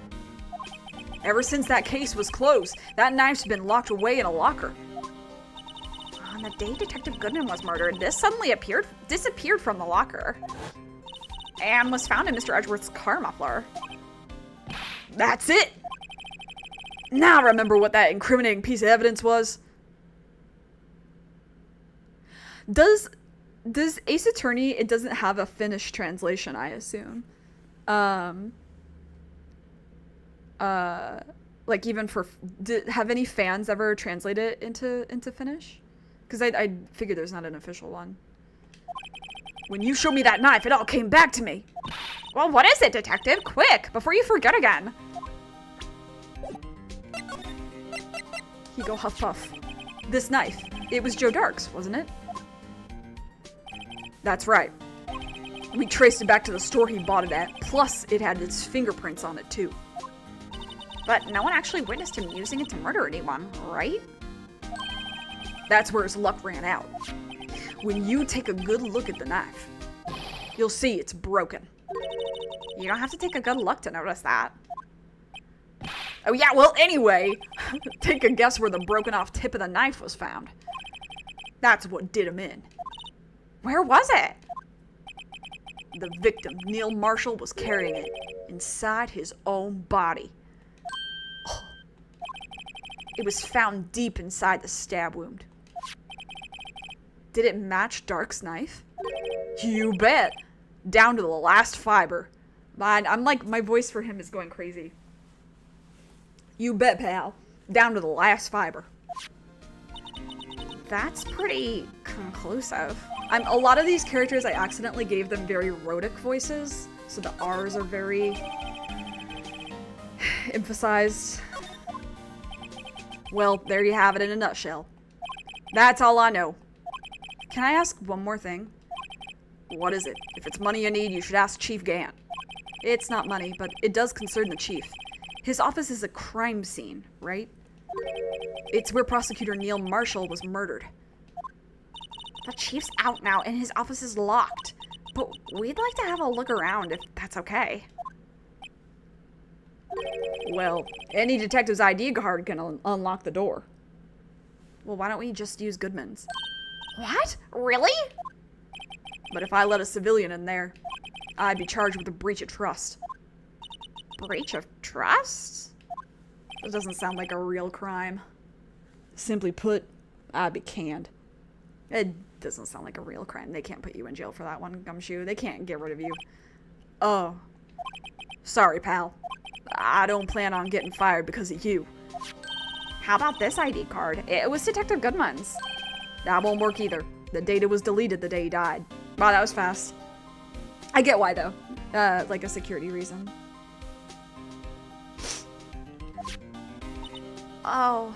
Ever since that case was closed, that knife's been locked away in a locker. On the day Detective Goodman was murdered, this suddenly disappeared from the locker. And was found in Mr. Edgeworth's car muffler. That's it! Now remember what that incriminating piece of evidence was? Does Ace Attorney, it doesn't have a Finnish translation, I assume. Like even for, have any fans ever translated it into Finnish? Because I figured there's not an official one. When you showed me that knife, it all came back to me. Well, what is it, Detective? Quick, before you forget again. He go huff puff. This knife, it was Joe Dark's, wasn't it? That's right. We traced it back to the store he bought it at, plus it had its fingerprints on it too. But no one actually witnessed him using it to murder anyone, right? That's where his luck ran out. When you take a good look at the knife, you'll see it's broken. You don't have to take a good look to notice that. Oh yeah, well anyway, take a guess where the broken off tip of the knife was found. That's what did him in. Where was it? The victim, Neil Marshall, was carrying it inside his own body. Oh. It was found deep inside the stab wound. Did it match Dark's knife? You bet. Down to the last fiber. I'm like, my voice for him is going crazy. You bet, pal. Down to the last fiber. That's pretty conclusive. A lot of these characters, I accidentally gave them very rhotic voices, so the R's are very emphasized. Well, there you have it in a nutshell. That's all I know. Can I ask one more thing? What is it? If it's money you need, you should ask Chief Gant. It's not money, but it does concern the chief. His office is a crime scene, right? It's where Prosecutor Neil Marshall was murdered. The chief's out now and his office is locked. But we'd like to have a look around if that's okay. Well, any detective's ID card can unlock the door. Well, why don't we just use Goodman's? What? Really? But if I let a civilian in there, I'd be charged with a breach of trust. Breach of trust? That doesn't sound like a real crime. Simply put, I'd be canned. It doesn't sound like a real crime. They can't put you in jail for that one, Gumshoe. They can't get rid of you. Oh. Sorry, pal. I don't plan on getting fired because of you. How about this ID card? It was Detective Goodman's. That won't work either. The data was deleted the day he died. Wow, that was fast. I get why, though. Like a security reason. Oh.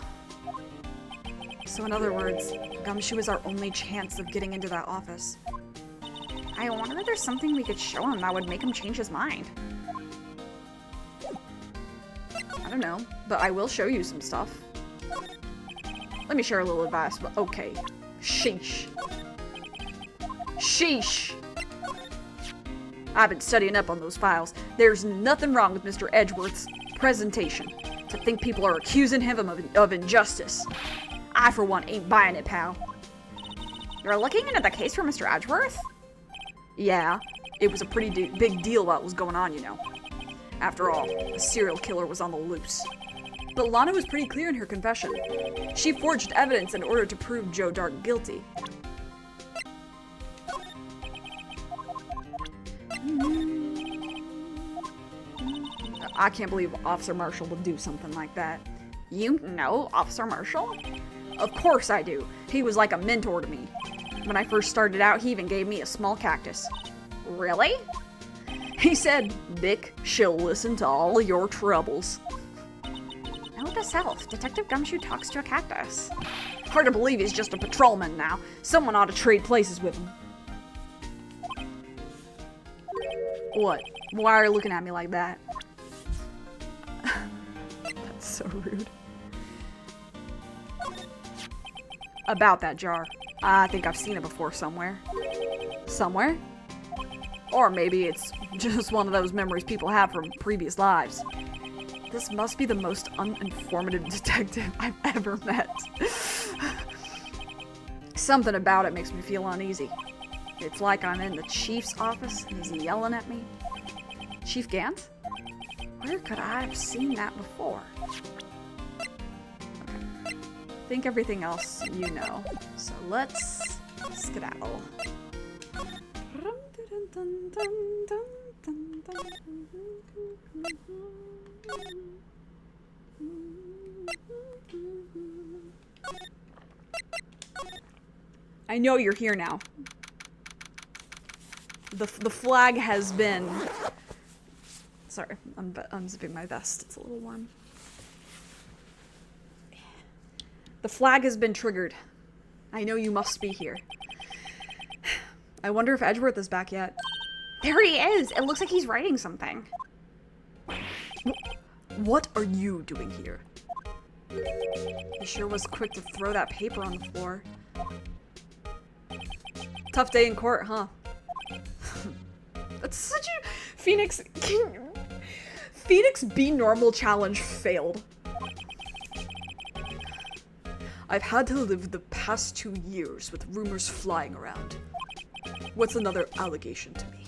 So in other words, Gumshoe is our only chance of getting into that office. I wonder if there's something we could show him that would make him change his mind. I don't know, but I will show you some stuff. Let me share a little advice, but okay. Sheesh. Sheesh! I've been studying up on those files. There's nothing wrong with Mr. Edgeworth's presentation. To think people are accusing him of injustice. I, for one, ain't buying it, pal. You're looking into the case for Mr. Edgeworth? Yeah, it was a pretty big deal what was going on, you know. After all, a serial killer was on the loose. But Lana was pretty clear in her confession. She forged evidence in order to prove Joe Dark guilty. I can't believe Officer Marshall would do something like that. You know Officer Marshall? Of course I do. He was like a mentor to me. When I first started out, he even gave me a small cactus. Really? He said, Vic, she'll listen to all your troubles. Note to self, Detective Gumshoe talks to a cactus. Hard to believe he's just a patrolman now. Someone ought to trade places with him. What? Why are you looking at me like that? That's so rude. About that jar. I think I've seen it before somewhere. Somewhere? Or maybe it's just one of those memories people have from previous lives. This must be the most uninformative detective I've ever met. Something about it makes me feel uneasy. It's like I'm in the chief's office and he's yelling at me. Chief Gant? Where could I have seen that before? Okay. Think everything else you know. So let's skedaddle. I know you're here now. The flag has been... Sorry, I'm unzipping my vest. It's a little warm. The flag has been triggered. I know you must be here. I wonder if Edgeworth is back yet. There he is! It looks like he's writing something. What are you doing here? He sure was quick to throw that paper on the floor. Tough day in court, huh? That's such a... Phoenix... Phoenix Be Normal challenge failed. I've had to live the past 2 years with rumors flying around. What's another allegation to me?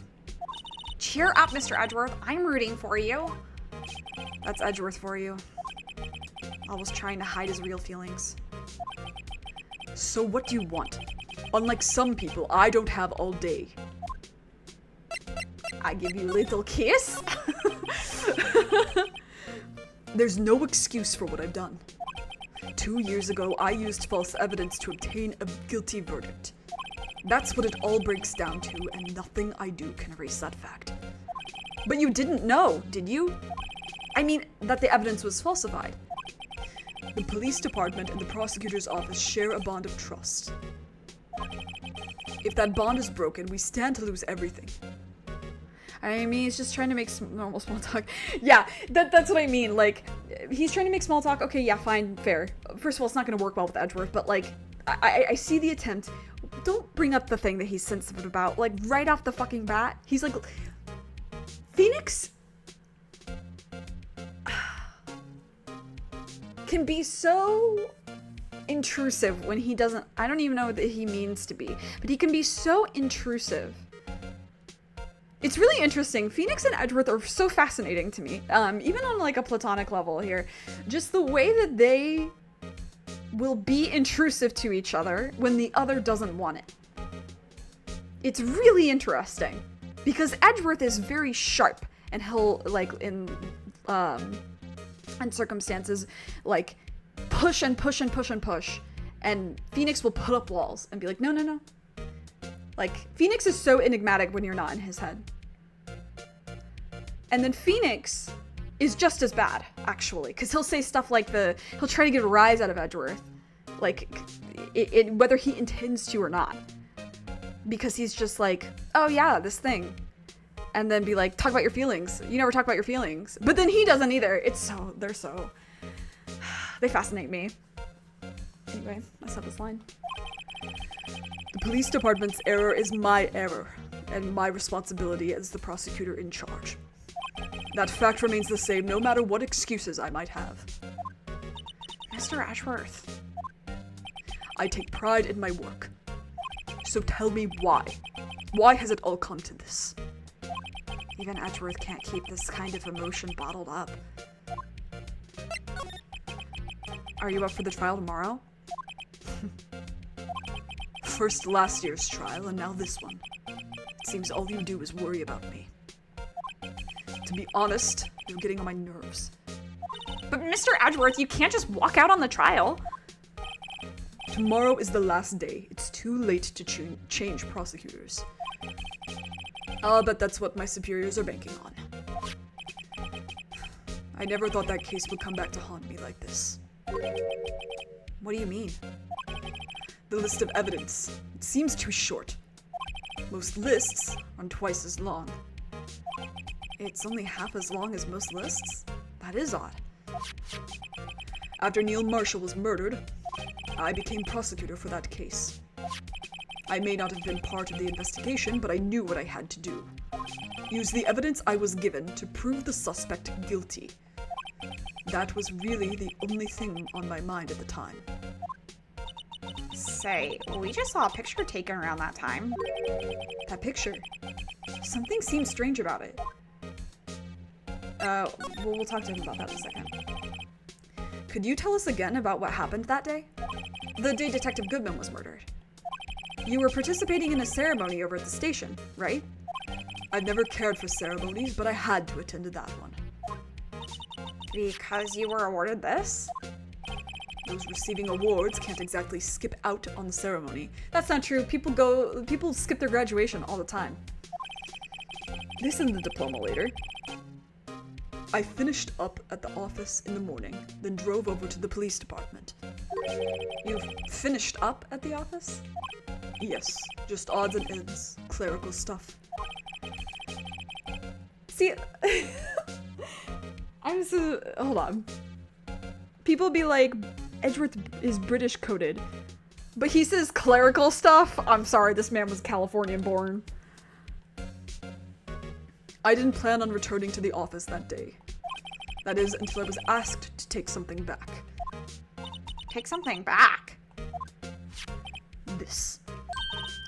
Cheer up, Mr. Edgeworth. I'm rooting for you. That's Edgeworth for you. Always trying to hide his real feelings. So what do you want? Unlike some people, I don't have all day. I give you a little kiss? There's no excuse for what I've done. 2 years ago, I used false evidence to obtain a guilty verdict. That's what it all breaks down to, and nothing I do can erase that fact. But you didn't know, did you? I mean, that the evidence was falsified. The police department and the prosecutor's office share a bond of trust. If that bond is broken, we stand to lose everything. I mean, he's just trying to make some normal small talk. Yeah, that's what I mean. Like, he's trying to make small talk. Okay, yeah, fine, fair. First of all, it's not going to work well with Edgeworth, but like, I see the attempt. Don't bring up the thing that he's sensitive about. Like, right off the fucking bat, he's like, Phoenix can be so intrusive when he doesn't, I don't even know what he means to be, but he can be so intrusive. It's really interesting. Phoenix and Edgeworth are so fascinating to me, even on like a platonic level here. Just the way that they will be intrusive to each other when the other doesn't want it. It's really interesting because Edgeworth is very sharp and he'll like in circumstances like push and push and push and push, and Phoenix will put up walls and be like, no, no, no. Like, Phoenix is so enigmatic when you're not in his head. And then Phoenix is just as bad, actually, because he'll say stuff like he'll try to get a rise out of Edgeworth, like, whether he intends to or not. Because he's just like, oh yeah, this thing. And then be like, talk about your feelings. You never talk about your feelings. But then he doesn't either. They fascinate me. Anyway, I said this line. The police department's error is my error, and my responsibility as the prosecutor in charge. That fact remains the same no matter what excuses I might have. Mr. Edgeworth. I take pride in my work. So tell me why. Why has it all come to this? Even Edgeworth can't keep this kind of emotion bottled up. Are you up for the trial tomorrow? First last year's trial, and now this one. It seems all you do is worry about me. To be honest, you're getting on my nerves. But Mr. Edgeworth, you can't just walk out on the trial. Tomorrow is the last day. It's too late to change prosecutors. I'll bet that's what my superiors are banking on. I never thought that case would come back to haunt me like this. What do you mean? The list of evidence. It seems too short. Most lists run twice as long. It's only half as long as most lists? That is odd. After Neil Marshall was murdered, I became prosecutor for that case. I may not have been part of the investigation, but I knew what I had to do. Use the evidence I was given to prove the suspect guilty. That was really the only thing on my mind at the time. Say, we just saw a picture taken around that time. That picture? Something seems strange about it. Well, we'll talk to him about that in a second. Could you tell us again about what happened that day? The day Detective Goodman was murdered. You were participating in a ceremony over at the station, right? I've never cared for ceremonies, but I had to attend to that one. Because you were awarded this? Those receiving awards can't exactly skip out on the ceremony. That's not true. People skip their graduation all the time. This is the diploma later. I finished up at the office in the morning, then drove over to the police department. You've finished up at the office? Yes, just odds and ends, clerical stuff. See, hold on. People be like, Edgeworth is British coded, but he says clerical stuff? I'm sorry, this man was Californian born. I didn't plan on returning to the office that day. That is, until I was asked to take something back. Take something back? This.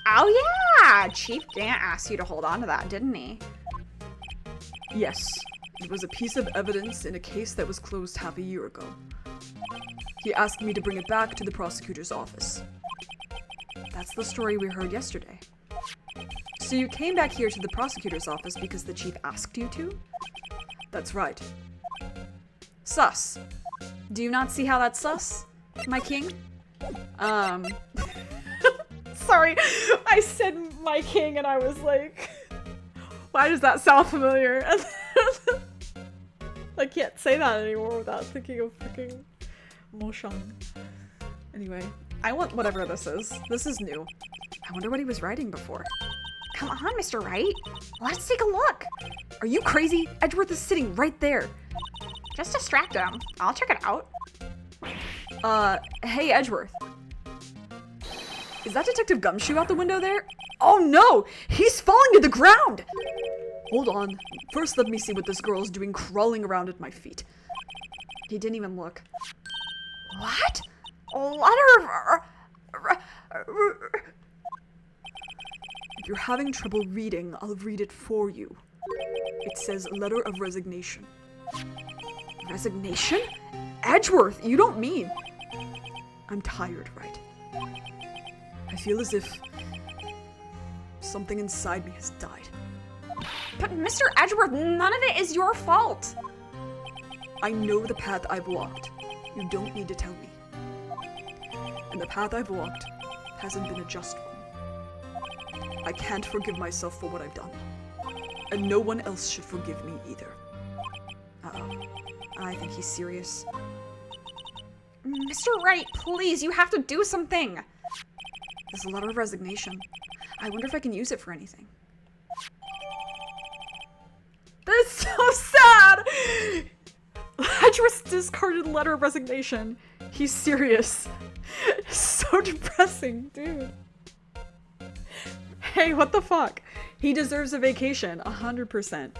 Oh yeah! Chief Gant asked you to hold on to that, didn't he? Yes. It was a piece of evidence in a case that was closed half a year ago. He asked me to bring it back to the prosecutor's office. That's the story we heard yesterday. So you came back here to the prosecutor's office because the chief asked you to? That's right. Sus. Do you not see how that's sus, my king? Sorry, I said my king and I was like, why does that sound familiar? I can't say that anymore without thinking of freaking Moshan. Anyway, I want whatever this is. This is new. I wonder what he was writing before. Come on, Mr. Wright. Let's take a look. Are you crazy? Edgeworth is sitting right there. Just distract him. I'll check it out. Hey, Edgeworth. Is that Detective Gumshoe out the window there? Oh no! He's falling to the ground! Hold on. First, let me see what this girl is doing crawling around at my feet. He didn't even look. What? A letter of... If you're having trouble reading, I'll read it for you. It says letter of resignation. Resignation? Edgeworth, you don't mean... I'm tired, right? I feel as if something inside me has died. But Mr. Edgeworth, none of it is your fault. I know the path I've walked. You don't need to tell me. And the path I've walked hasn't been a just one. I can't forgive myself for what I've done. And no one else should forgive me either. Uh-oh. I think he's serious. Mr. Wright, please, you have to do something. There's a letter of resignation. I wonder if I can use it for anything. That's so sad! Edgeworth discarded letter of resignation. He's serious. So depressing, dude. Hey, what the fuck? He deserves a vacation, 100%.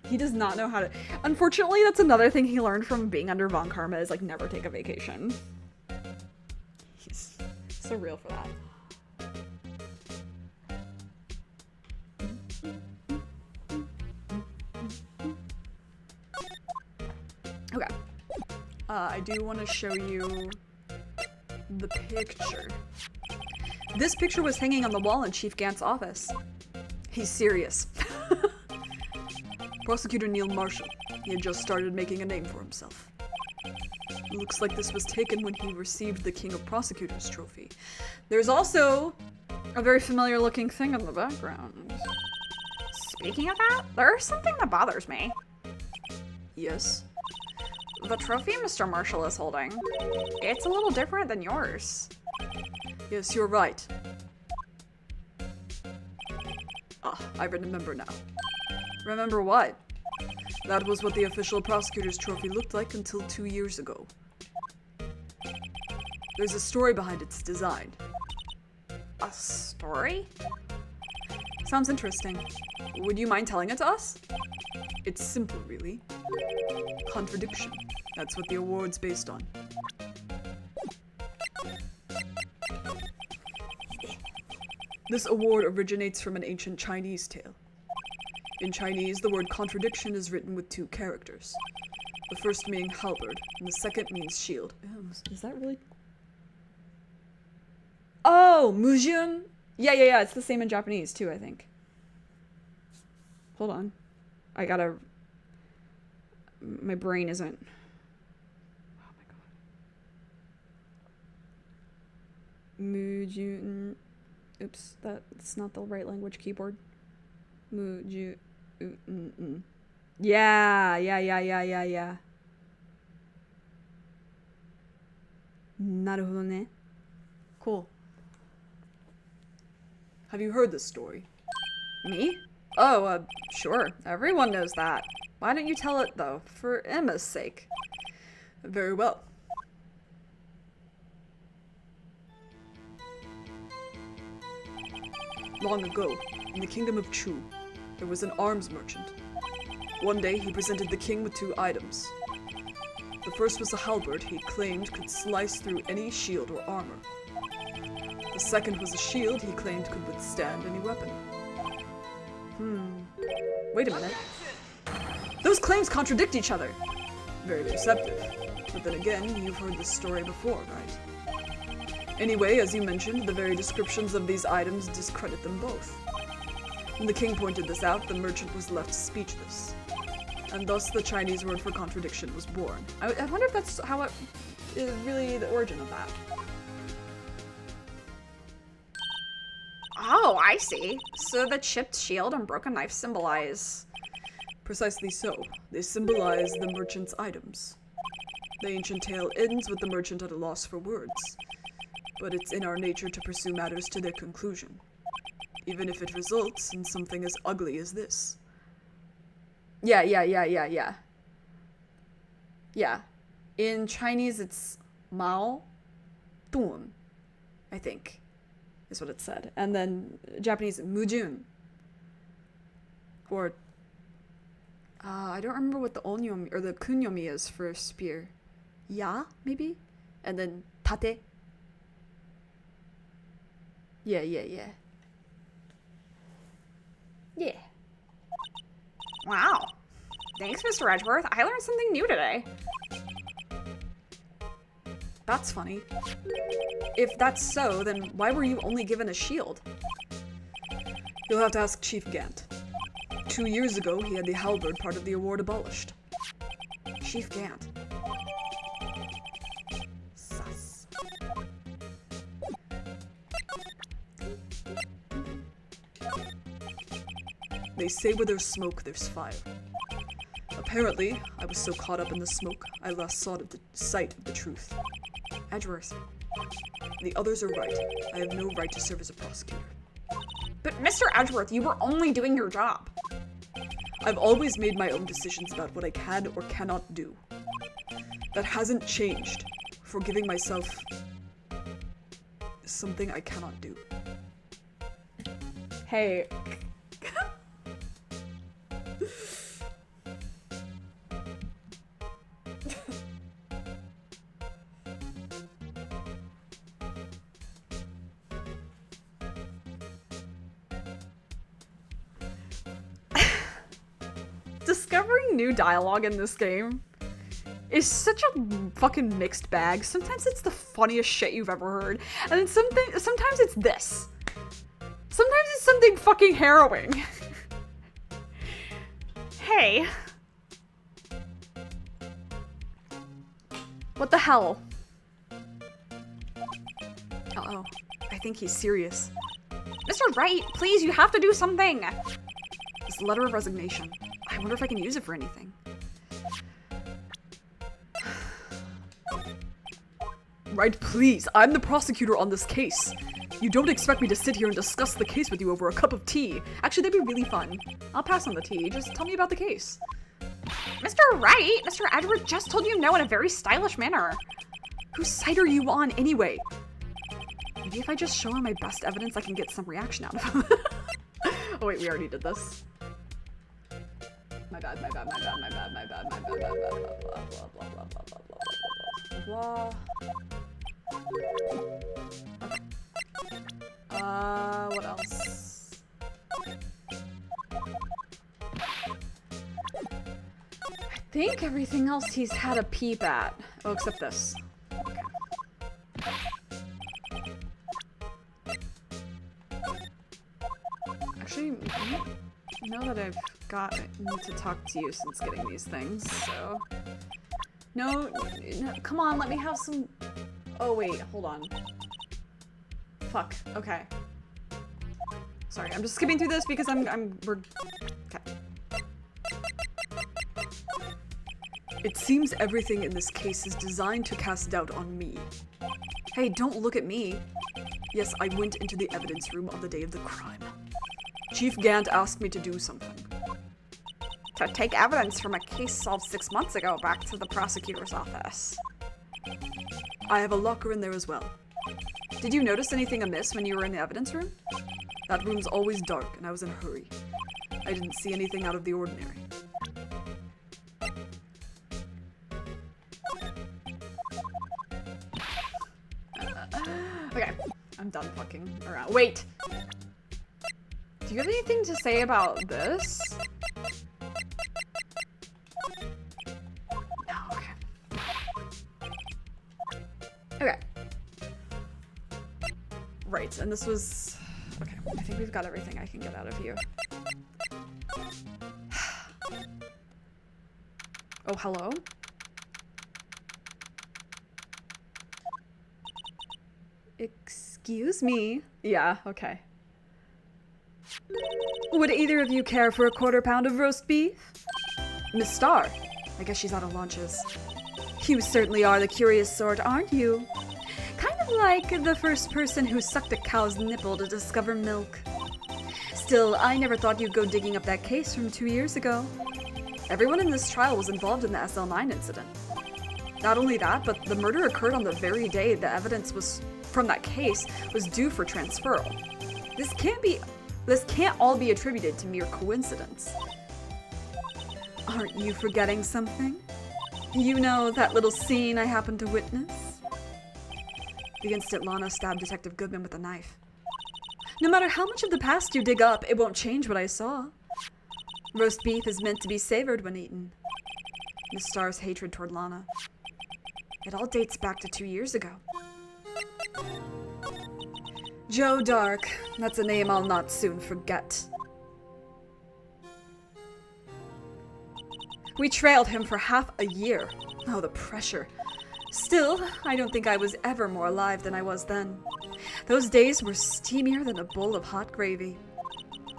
He does not know how to... Unfortunately, that's another thing he learned from being under Von Karma is, like, never take a vacation. He's so real for that. I do want to show you the picture. This picture was hanging on the wall in Chief Gant's office. He's serious. Prosecutor Neil Marshall. He had just started making a name for himself. Looks like this was taken when he received the King of Prosecutors trophy. There's also a very familiar looking thing in the background. Speaking of that, there's something that bothers me. Yes? The trophy Mr. Marshall is holding. It's a little different than yours. Yes, you're right. Ah, I remember now. Remember what? That was what the official prosecutor's trophy looked like until 2 years ago. There's a story behind its design. A story? Sounds interesting. Would you mind telling it to us? It's simple, really. Contradiction. That's what the award's based on. This award originates from an ancient Chinese tale. In Chinese, the word contradiction is written with 2 characters. The first meaning halberd, and the second means shield. Is that really? Oh, mujun? Yeah, it's the same in Japanese too, I think. Hold on. I gotta... My brain isn't... Oh my god. Mujun... Oops, that's not the right language keyboard. Mujun... Yeah. なるほどね. Cool. Have you heard this story? Me? Oh, sure. Everyone knows that. Why don't you tell it, though? For Emma's sake. Very well. Long ago, in the kingdom of Chu, there was an arms merchant. One day, he presented the king with 2 items. The first was a halberd he claimed could slice through any shield or armor. The second was a shield he claimed could withstand any weapon. Wait a minute. Those claims contradict each other. Very perceptive. But then again, you've heard this story before, right? Anyway, as you mentioned, the very descriptions of these items discredit them both. When the king pointed this out, the merchant was left speechless. And thus the Chinese word for contradiction was born. I wonder if that's how it is really the origin of that. Oh, I see. So the chipped shield and broken knife symbolize... Precisely so. They symbolize the merchant's items. The ancient tale ends with the merchant at a loss for words. But it's in our nature to pursue matters to their conclusion, even if it results in something as ugly as this. Yeah. Yeah. In Chinese, it's Mao Dun, I think, is what it said. And then Japanese, Mujun. Or, I don't remember what the onyomi, or the kunyomi is for spear. Ya, maybe? And then tate. Yeah. Wow. Thanks, Mr. Edgeworth. I learned something new today. That's funny. If that's so, then why were you only given a shield? You'll have to ask Chief Gant. 2 years ago, he had the halberd part of the award abolished. Chief Gant. Sus. They say where there's smoke, there's fire. Apparently, I was so caught up in the smoke, I lost sight of the truth. Edgeworth. The others are right. I have no right to serve as a prosecutor. But Mr. Edgeworth, you were only doing your job. I've always made my own decisions about what I can or cannot do. That hasn't changed. Forgiving myself is something I cannot do. Hey. Discovering new dialogue in this game is such a fucking mixed bag. Sometimes it's the funniest shit you've ever heard, and then sometimes it's this. Sometimes it's something fucking harrowing. Hey. What the hell? Uh-oh. I think he's serious. Mr. Wright, please, you have to do something. This letter of resignation. I wonder if I can use it for anything. Right, please. I'm the prosecutor on this case. You don't expect me to sit here and discuss the case with you over a cup of tea. Actually, that'd be really fun. I'll pass on the tea. Just tell me about the case. Mr. Wright, Mr. Edward just told you no in a very stylish manner. Whose side are you on anyway? Maybe if I just show him my best evidence, I can get some reaction out of him. Oh wait, we already did this. My bad, my bad, my bad, my bad, my bad, my bad, my bad, blah, blah, blah, blah, blah, blah, blah, blah, blah. Okay. What else? I think everything else he's had a peep at. Oh, except this. Okay. Actually, now that I've got to talk to you since getting these things, so... No, come on, let me have some... Oh, wait, hold on. Fuck, okay. Sorry, I'm just skipping through this because we're... Okay. It seems everything in this case is designed to cast doubt on me. Hey, don't look at me. Yes, I went into the evidence room on the day of the crime. Chief Gant asked me to do something. To take evidence from a case solved 6 months ago back to the prosecutor's office. I have a locker in there as well. Did you notice anything amiss when you were in the evidence room? That room's always dark, and I was in a hurry. I didn't see anything out of the ordinary. Okay, I'm done fucking around. Wait! Do you have anything to say about this? No, okay. Okay. Right, and this was... Okay, I think we've got everything I can get out of you. Oh, hello? Excuse me? Yeah, okay. Would either of you care for a quarter pound of roast beef? Miss Starr. I guess she's out of lunches. You certainly are the curious sort, aren't you? Kind of like the first person who sucked a cow's nipple to discover milk. Still, I never thought you'd go digging up that case from 2 years ago. Everyone in this trial was involved in the SL9 incident. Not only that, but the murder occurred on the very day the evidence was from that case was due for transferal. This can't all be attributed to mere coincidence. Aren't you forgetting something? You know that little scene I happened to witness? The instant Lana stabbed Detective Goodman with a knife. No matter how much of the past you dig up, it won't change what I saw. Roast beef is meant to be savored when eaten. Miss Starr's hatred toward Lana. It all dates back to 2 years ago. Joe Dark. That's a name I'll not soon forget. We trailed him for half a year. Oh, the pressure. Still, I don't think I was ever more alive than I was then. Those days were steamier than a bowl of hot gravy.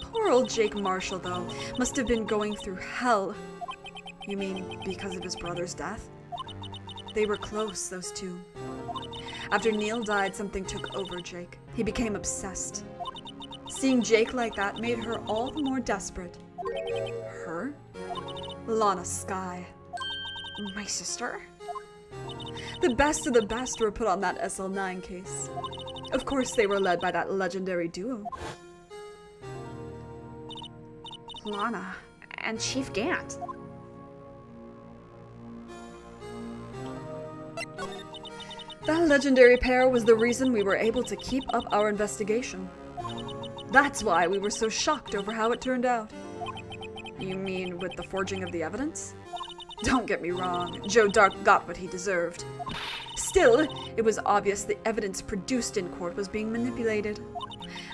Poor old Jake Marshall, though, must have been going through hell. You mean because of his brother's death? They were close, those two. After Neil died, something took over Jake. He became obsessed. Seeing Jake like that made her all the more desperate. Her? Lana Skye. My sister? The best of the best were put on that SL9 case. Of course, they were led by that legendary duo. Lana and Chief Gant. That legendary pair was the reason we were able to keep up our investigation. That's why we were so shocked over how it turned out. You mean with the forging of the evidence? Don't get me wrong, Joe Dark got what he deserved. Still, it was obvious the evidence produced in court was being manipulated.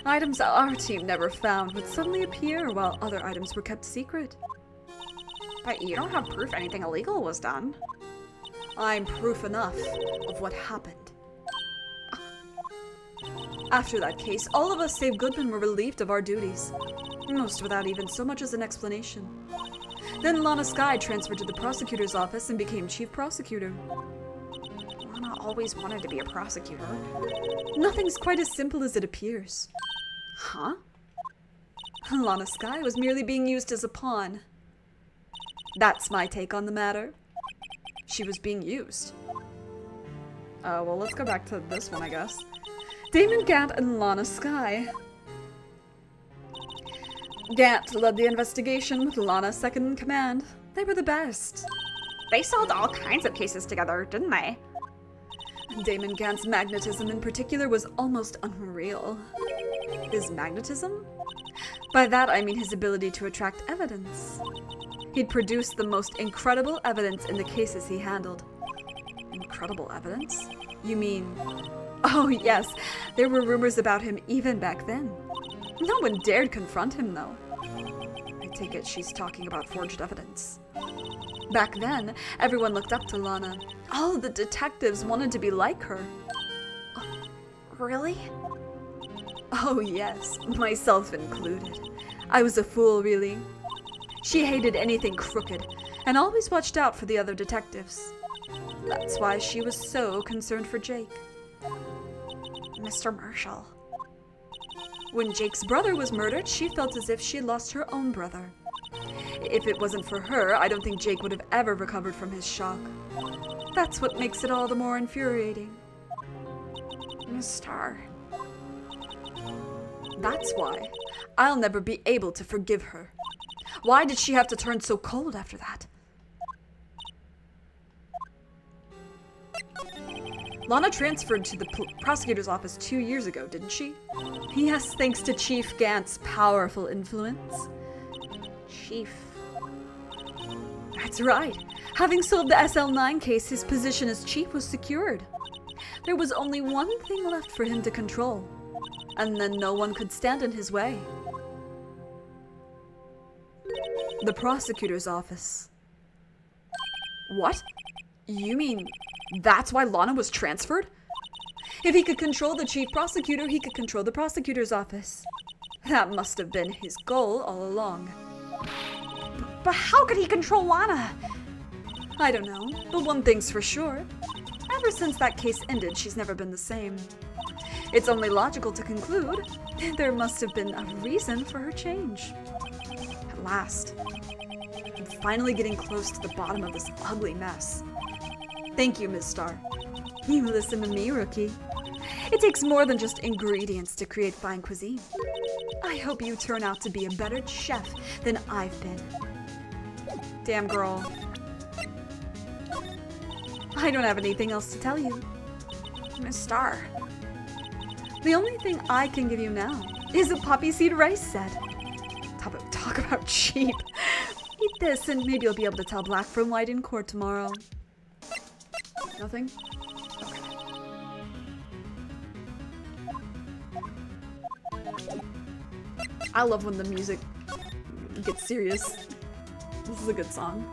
Items our team never found would suddenly appear while other items were kept secret. But you don't have proof anything illegal was done. I'm proof enough of what happened. After that case, all of us save Goodman were relieved of our duties, most without even so much as an explanation. Then Lana Skye transferred to the prosecutor's office and became chief prosecutor. Lana always wanted to be a prosecutor. Nothing's quite as simple as it appears. Huh? Lana Skye was merely being used as a pawn. That's my take on the matter. She was being used. Well, let's go back to this one, I guess. Damon Gant and Lana Skye. Gant led the investigation with Lana second in command. They were the best. They solved all kinds of cases together, didn't they? Damon Gant's magnetism in particular was almost unreal. His magnetism? By that I mean his ability to attract evidence. He'd produce the most incredible evidence in the cases he handled. Incredible evidence? You mean... Oh yes, there were rumors about him even back then. No one dared confront him, though. I take it she's talking about forged evidence. Back then, everyone looked up to Lana. All the detectives wanted to be like her. Really? Oh yes, myself included. I was a fool, really. She hated anything crooked, and always watched out for the other detectives. That's why she was so concerned for Jake. Mr. Marshall. When Jake's brother was murdered, she felt as if she had lost her own brother. If it wasn't for her, I don't think Jake would have ever recovered from his shock. That's what makes it all the more infuriating. Miss Starr. That's why. I'll never be able to forgive her. Why did she have to turn so cold after that? Lana transferred to the prosecutor's office 2 years ago, didn't she? Yes, thanks to Chief Gant's powerful influence. Chief. That's right. Having solved the SL9 case, his position as chief was secured. There was only one thing left for him to control, and then no one could stand in his way. The prosecutor's office. What? You mean that's why Lana was transferred? If he could control the chief prosecutor, he could control the prosecutor's office. That must have been his goal all along. But how could he control Lana? I don't know, but one thing's for sure. Ever since that case ended, she's never been the same. It's only logical to conclude there must have been a reason for her change. At last, I'm finally getting close to the bottom of this ugly mess. Thank you, Ms. Starr. You listen to me, rookie. It takes more than just ingredients to create fine cuisine. I hope you turn out to be a better chef than I've been. Damn, girl. I don't have anything else to tell you. Miss Starr. The only thing I can give you now is a poppy seed rice set. Talk about cheap. Eat this and maybe you'll be able to tell black from white in court tomorrow. Nothing? Okay. I love when the music gets serious. This is a good song.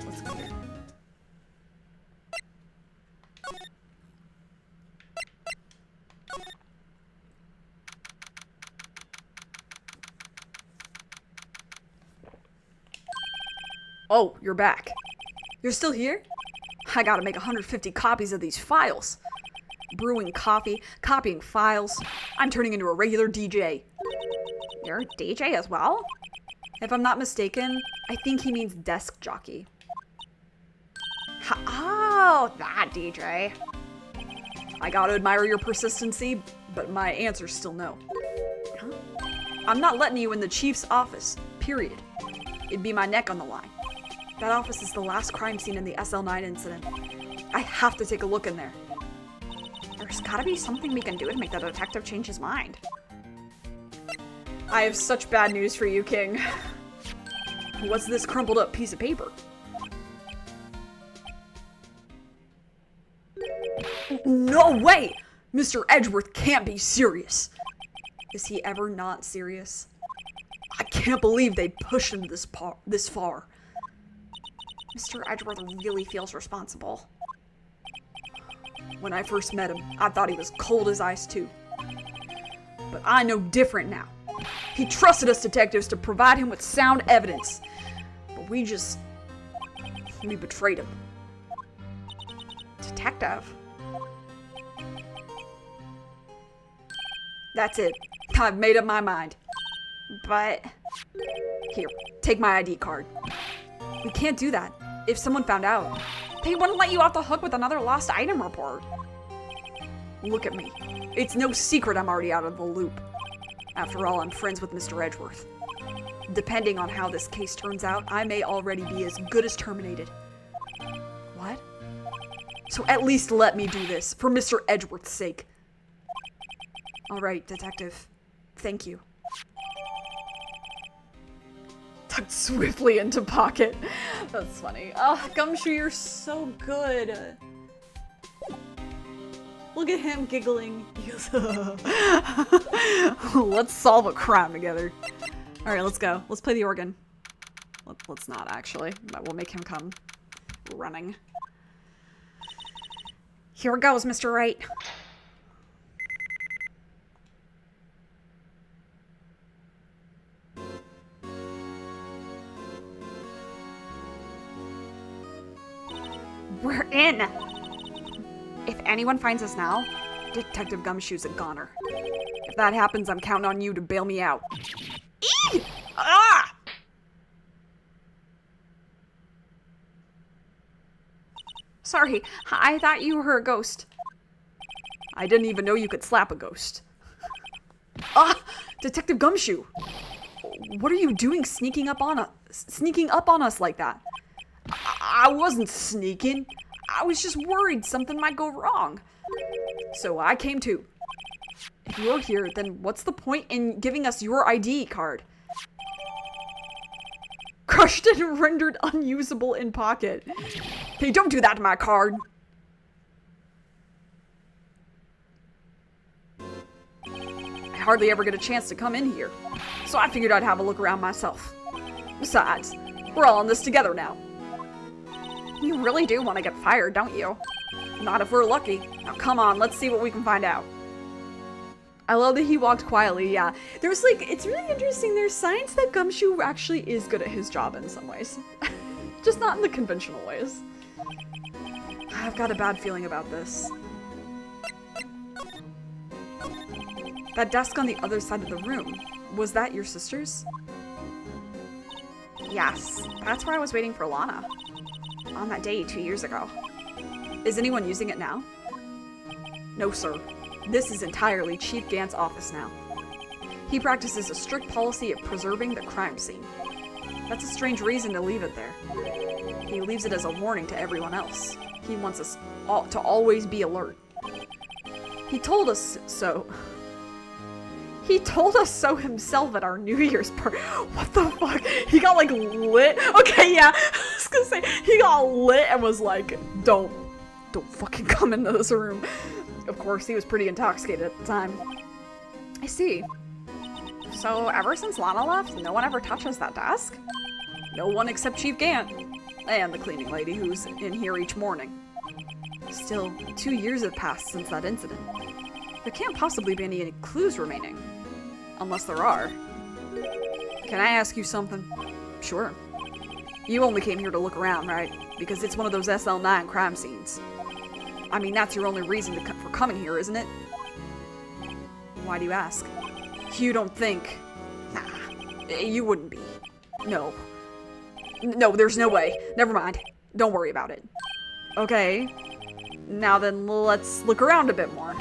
Let's go here. Oh, you're back. You're still here? I gotta make 150 copies of these files. Brewing coffee, copying files. I'm turning into a regular DJ. You're a DJ as well? If I'm not mistaken, I think he means desk jockey. Oh, that DJ. I gotta admire your persistency, but my answer's still no. Huh? I'm not letting you in the chief's office, period. It'd be my neck on the line. That office is the last crime scene in the SL9 incident. I have to take a look in there. There's gotta be something we can do to make the detective change his mind. I have such bad news for you, King. What's this crumpled up piece of paper? No way! Mr. Edgeworth can't be serious. Is he ever not serious? I can't believe they pushed him this far. Mr. Edgeworth really feels responsible. When I first met him, I thought he was cold as ice too. But I know different now. He trusted us detectives to provide him with sound evidence. But we betrayed him. Detective? That's it. I've made up my mind. But... Here, take my ID card. We can't do that. If someone found out, they wouldn't let you off the hook with another lost item report. Look at me. It's no secret I'm already out of the loop. After all, I'm friends with Mr. Edgeworth. Depending on how this case turns out, I may already be as good as terminated. What? So at least let me do this, for Mr. Edgeworth's sake. Alright, detective. Thank you. Tucked swiftly into pocket. That's funny. Oh, Gumshoe, you're so good. Look at him giggling. He goes, let's solve a crime together. Alright, let's go. Let's play the organ. Let's not, actually. But we'll make him come running. Here goes, Mr. Wright. We're in! If anyone finds us now, Detective Gumshoe's a goner. If that happens, I'm counting on you to bail me out. Eee! Ah! Sorry, I thought you were a ghost. I didn't even know you could slap a ghost. Ah! Detective Gumshoe! What are you doing sneaking up on us like that? I wasn't sneaking. I was just worried something might go wrong. So I came too. If you're here, then what's the point in giving us your ID card? Crushed and rendered unusable in pocket. Hey, don't do that to my card. I hardly ever get a chance to come in here, so I figured I'd have a look around myself. Besides, we're all in this together now. You really do want to get fired, don't you? Not if we're lucky. Now come on, let's see what we can find out. I love that he walked quietly, yeah. There's it's really interesting, there's signs that Gumshoe actually is good at his job in some ways. Just not in the conventional ways. I've got a bad feeling about this. That desk on the other side of the room, was that your sister's? Yes, that's where I was waiting for Lana. On that day 2 years ago. Is anyone using it now? No, sir. This is entirely Chief Gant's office now. He practices a strict policy of preserving the crime scene. That's a strange reason to leave it there. He leaves it as a warning to everyone else. He wants us all to always be alert. He told us so. He told us so himself at our New Year's party. What the fuck? He got lit? Okay, yeah. I was gonna say, he got lit and was like, don't fucking come into this room. Of course, he was pretty intoxicated at the time. I see. So ever since Lana left, no one ever touches that desk? No one except Chief Gant. And the cleaning lady who's in here each morning. Still, 2 years have passed since that incident. There can't possibly be any clues remaining. Unless there are. Can I ask you something? Sure. You only came here to look around, right? Because it's one of those SL9 crime scenes. I mean, that's your only reason for coming here, isn't it? Why do you ask? You don't think... Nah, you wouldn't be. No. No, there's no way. Never mind. Don't worry about it. Okay. Now then, let's look around a bit more.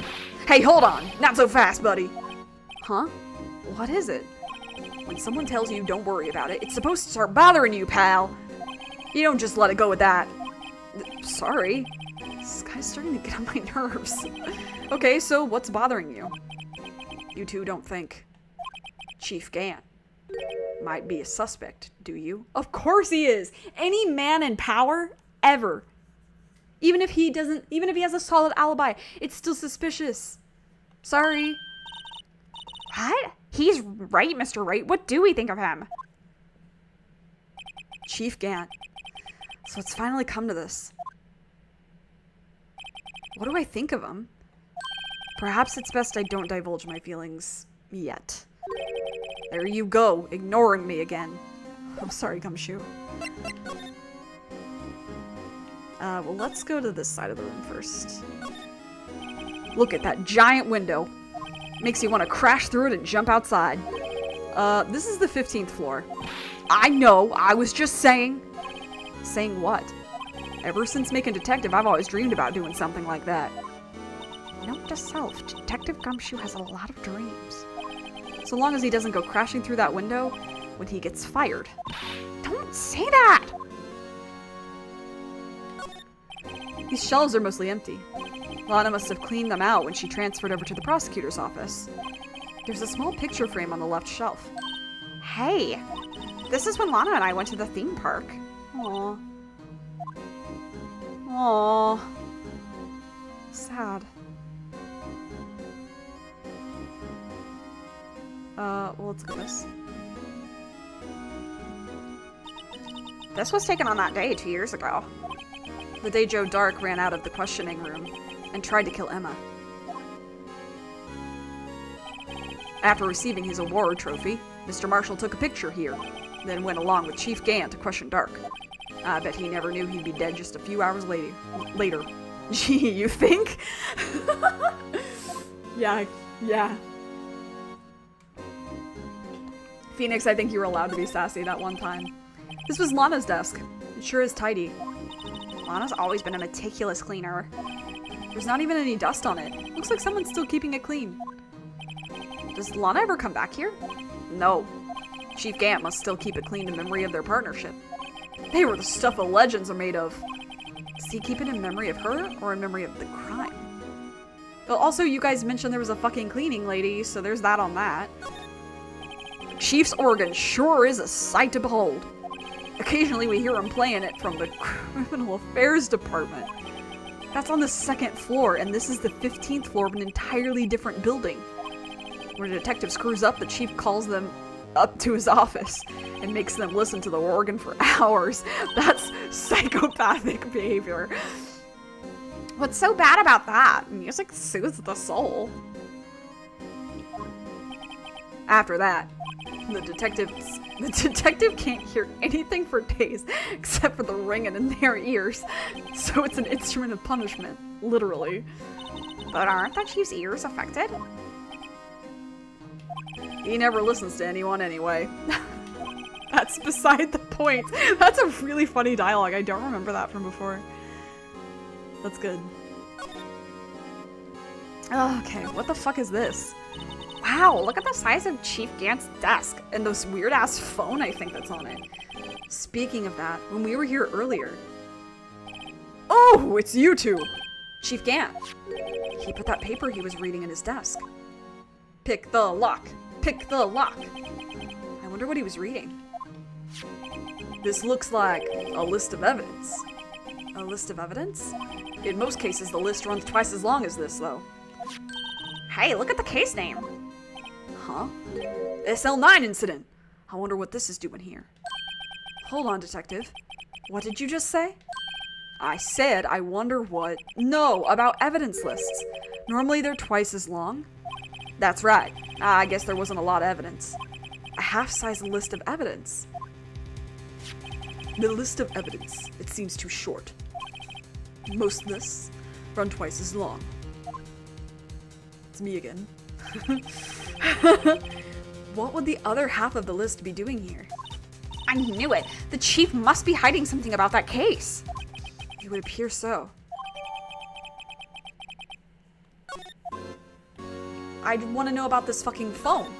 Hey, hold on! Not so fast, buddy! Huh? What is it? When someone tells you don't worry about it, it's supposed to start bothering you, pal. You don't just let it go with that. Sorry. This guy's starting to get on my nerves. Okay, so what's bothering you? You two don't think Chief Gant might be a suspect, do you? Of course he is! Any man in power, ever. Even if he has a solid alibi, it's still suspicious. Sorry. What? He's right, Mr. Wright. What do we think of him? Chief Gant. So it's finally come to this. What do I think of him? Perhaps it's best I don't divulge my feelings yet. There you go, ignoring me again. I'm sorry, Gumshoe. Well, let's go to this side of the room first. Look at that giant window. Makes you want to crash through it and jump outside. This is the 15th floor. I know, I was just saying. Saying what? Ever since making Detective, I've always dreamed about doing something like that. Note to self, Detective Gumshoe has a lot of dreams. So long as he doesn't go crashing through that window when he gets fired. Don't say that! These shelves are mostly empty. Lana must have cleaned them out when she transferred over to the prosecutor's office. There's a small picture frame on the left shelf. Hey, this is when Lana and I went to the theme park. Aww. Aww. Sad. Well, let's go this. This was taken on that day 2 years ago. The day Joe Dark ran out of the questioning room and tried to kill Emma. After receiving his award trophy, Mr. Marshall took a picture here, then went along with Chief Gant to question Dark. I bet he never knew he'd be dead just a few hours later. Gee, you think? Yeah. Phoenix, I think you were allowed to be sassy that one time. This was Lana's desk. It sure is tidy. Lana's always been a meticulous cleaner. There's not even any dust on it. Looks like someone's still keeping it clean. Does Lana ever come back here? No. Chief Gant must still keep it clean in memory of their partnership. They were the stuff of legends are made of. Does he keep it in memory of her or in memory of the crime? Well, also, you guys mentioned there was a fucking cleaning lady, so there's that on that. Chief's organ sure is a sight to behold. Occasionally we hear him playing it from the Criminal Affairs Department. That's on the 2nd floor, and this is the 15th floor of an entirely different building. When a detective screws up, the chief calls them up to his office and makes them listen to the organ for hours. That's psychopathic behavior. What's so bad about that? Music soothes the soul. After that, the detective can't hear anything for days except for the ringing in their ears. So it's an instrument of punishment, literally. But aren't the chief's ears affected? He never listens to anyone anyway. That's beside the point. That's a really funny dialogue. I don't remember that from before. That's good. Okay, what the fuck is this? Wow, look at the size of Chief Gant's desk. And this weird-ass phone I think that's on it. Speaking of that, when we were here earlier... Oh, it's you two! Chief Gant. He put that paper he was reading in his desk. Pick the lock. Pick the lock. I wonder what he was reading. This looks like a list of evidence. A list of evidence? In most cases, the list runs twice as long as this, though. Hey, look at the case name. Huh? SL9 incident. I wonder what this is doing here. Hold on, detective. What did you just say? I said I wonder what... No, about evidence lists. Normally they're twice as long. That's right. I guess there wasn't a lot of evidence. A half-size list of evidence. The list of evidence. It seems too short. Most lists run twice as long. It's me again. What would the other half of the list be doing here? I knew it. The chief must be hiding something about that case. It would appear so. I want to know about this fucking phone.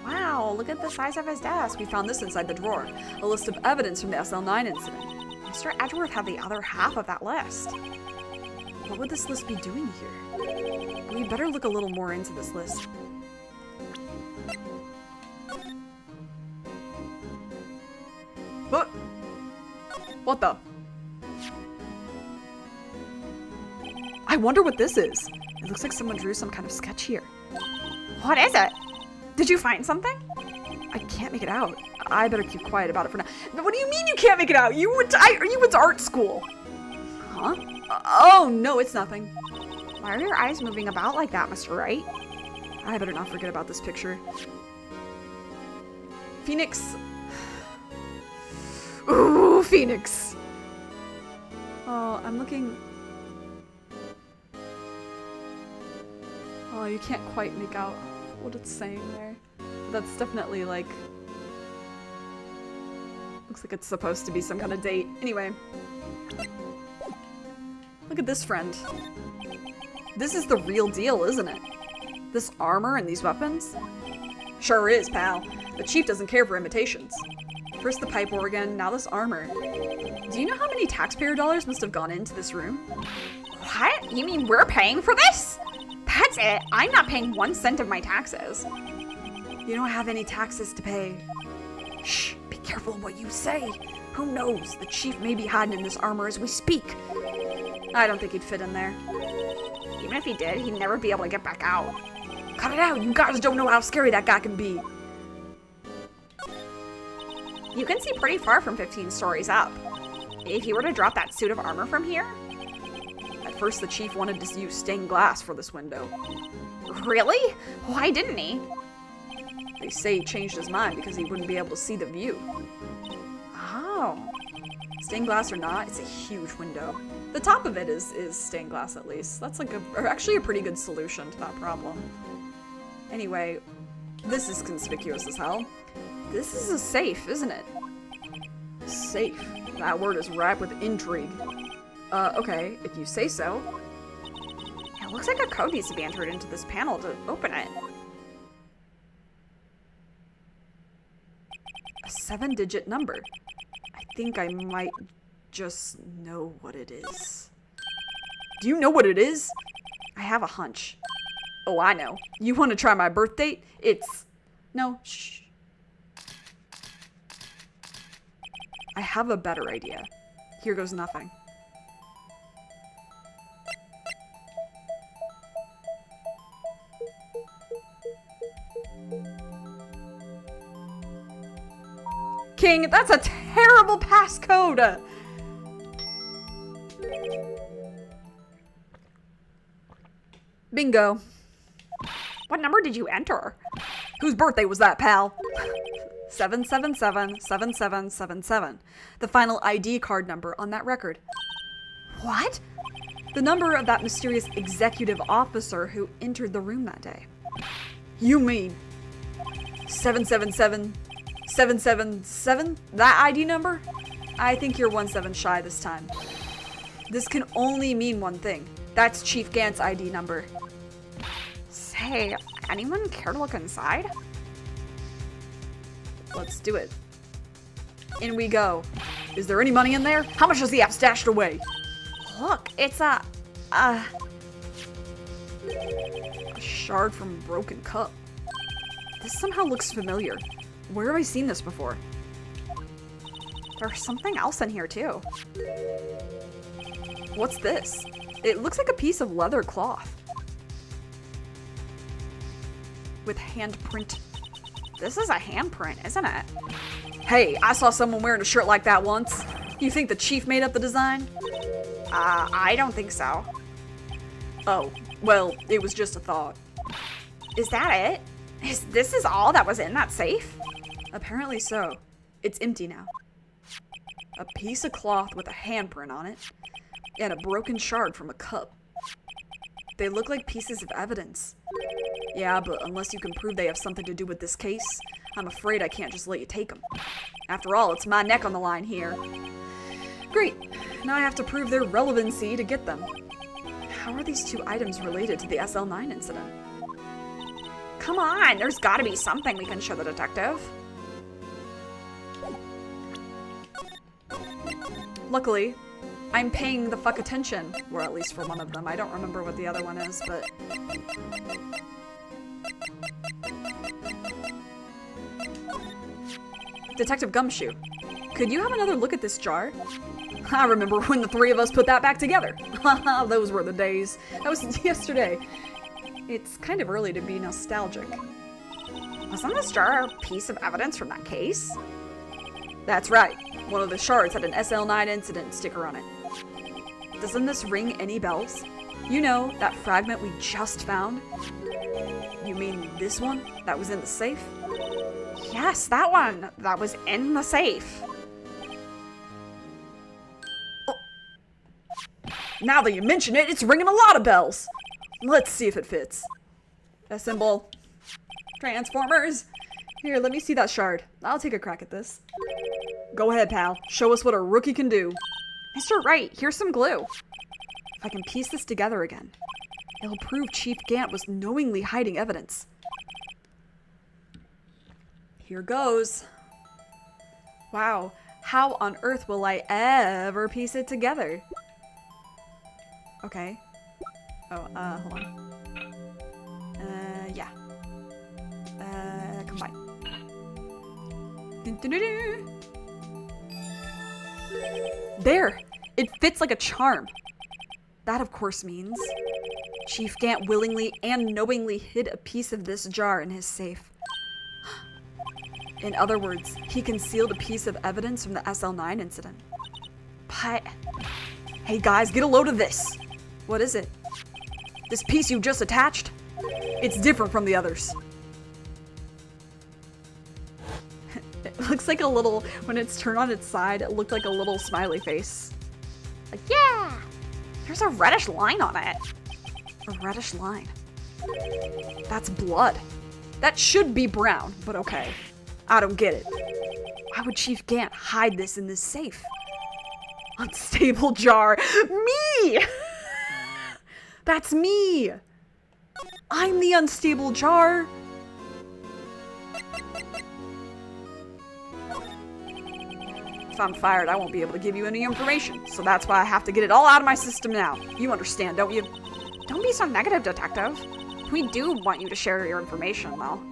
Wow, look at the size of his desk. We found this inside the drawer. A list of evidence from the SL9 incident. Mr. Edgeworth had the other half of that list. What would this list be doing here? We better look a little more into this list. What the? I wonder what this is. It looks like someone drew some kind of sketch here. What is it? Did you find something? I can't make it out. I better keep quiet about it for now. What do you mean you can't make it out? You went to art school. Huh? Oh, no, it's nothing. Why are your eyes moving about like that, Mr. Wright? I better not forget about this picture. Phoenix. Ooh, Phoenix. Oh, I'm looking. Oh, you can't quite make out what it's saying there. That's definitely like. Looks like it's supposed to be some kind of date. Anyway. Look at this friend. This is the real deal, isn't it? This armor and these weapons? Sure is, pal. The chief doesn't care for imitations. First the pipe organ, now this armor. Do you know how many taxpayer dollars must have gone into this room? What? You mean we're paying for this? That's it. I'm not paying 1 cent of my taxes. You don't have any taxes to pay. Shh, be careful what you say. Who knows? The chief may be hiding in this armor as we speak. I don't think he'd fit in there. Even if he did, he'd never be able to get back out. Cut it out! You guys don't know how scary that guy can be. You can see pretty far from 15 stories up. If you were to drop that suit of armor from here... At first the chief wanted to use stained glass for this window. Really? Why didn't he? They say he changed his mind because he wouldn't be able to see the view. Oh. Stained glass or not, it's a huge window. The top of it is stained glass at least. That's like actually a pretty good solution to that problem. Anyway, this is conspicuous as hell. This is a safe, isn't it? Safe. That word is ripe with intrigue. Okay, if you say so. It looks like a code needs to be entered into this panel to open it. A 7-digit number. I think I might just know what it is. Do you know what it is? I have a hunch. Oh, I know. You want to try my birth date? It's... No, shh. I have a better idea. Here goes nothing. King, that's a terrible passcode! Bingo. What number did you enter? Whose birthday was that, pal? 777-7777. The final ID card number on that record. What? The number of that mysterious executive officer who entered the room that day. You mean 777-777? That ID number? I think you're 17 shy this time. This can only mean one thing. That's Chief Gant's ID number. Say, anyone care to look inside? Let's do it. In we go. Is there any money in there? How much does he have stashed away? Look, it's a shard from a broken cup. This somehow looks familiar. Where have I seen this before? There's something else in here too. What's this? It looks like a piece of leather cloth. With handprint. This is a handprint, isn't it? Hey, I saw someone wearing a shirt like that once. You think the chief made up the design? I don't think so. Oh, well, it was just a thought. Is that it? This is all that was in that safe? Apparently so. It's empty now. A piece of cloth with a handprint on it, and a broken shard from a cup. They look like pieces of evidence. Yeah, but unless you can prove they have something to do with this case, I'm afraid I can't just let you take them. After all, it's my neck on the line here. Great. Now I have to prove their relevancy to get them. How are these two items related to the SL9 incident? Come on, there's gotta be something we can show the detective. Luckily, I'm paying the fuck attention. Or at least for one of them. I don't remember what the other one is, but... Detective Gumshoe, could you have another look at this jar? I remember when the three of us put that back together. Those were the days. That was yesterday. It's kind of early to be nostalgic. Wasn't this jar a piece of evidence from that case? That's right. One of the shards had an SL9 incident sticker on it. Doesn't this ring any bells? You know, that fragment we just found? You mean this one that was in the safe? Yes, that one. That was in the safe. Oh. Now that you mention it, it's ringing a lot of bells. Let's see if it fits. A symbol. Transformers. Here, let me see that shard. I'll take a crack at this. Go ahead, pal. Show us what a rookie can do. Mr. Wright, here's some glue. If I can piece this together again, it'll prove Chief Gant was knowingly hiding evidence. Here goes. Wow, how on earth will I ever piece it together? Okay. Oh, hold on. Yeah. Combine. There! It fits like a charm. That, of course, means Chief Gant willingly and knowingly hid a piece of this jar in his safe. In other words, he concealed a piece of evidence from the SL9 incident. But, hey guys, get a load of this! What is it? This piece you just attached? It's different from the others. It looks like a little, when it's turned on its side, it looked like a little smiley face. Like, yeah! There's a reddish line on it. A reddish line. That's blood. That should be brown, but okay. I don't get it. Why would Chief Gant hide this in this safe? Unstable jar. Me! That's me! I'm the unstable jar! If I'm fired, I won't be able to give you any information, so that's why I have to get it all out of my system now. You understand, don't you? Don't be so negative, Detective. We do want you to share your information, though.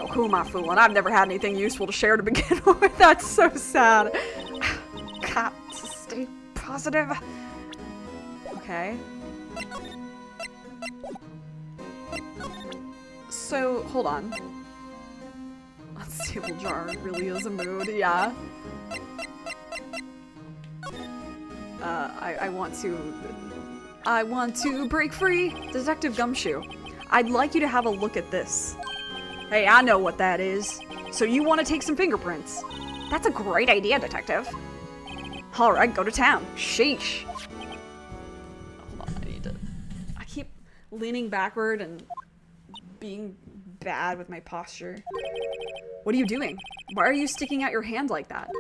Oh, who am I fooling? I've never had anything useful to share to begin with. That's so sad. Got to stay positive. Okay. So, hold on. Unstable jar really is a mood, yeah. I want to break free. Detective Gumshoe, I'd like you to have a look at this. Hey, I know what that is. So you want to take some fingerprints? That's a great idea, Detective. Alright, go to town. Sheesh. Hold on, I keep leaning backward and being bad with my posture. What are you doing? Why are you sticking out your hand like that?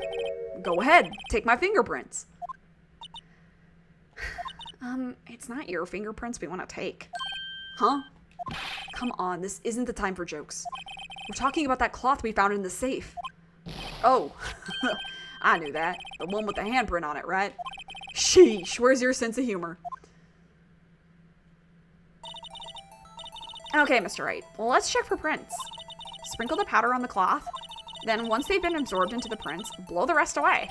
Go ahead, take my fingerprints. It's not your fingerprints we want to take. Huh? Come on, this isn't the time for jokes. We're talking about that cloth we found in the safe. Oh, I knew that. The one with the handprint on it, right? Sheesh, where's your sense of humor? Okay, Mr. Wright, well, let's check for prints. Sprinkle the powder on the cloth. Then once they've been absorbed into the prints, blow the rest away.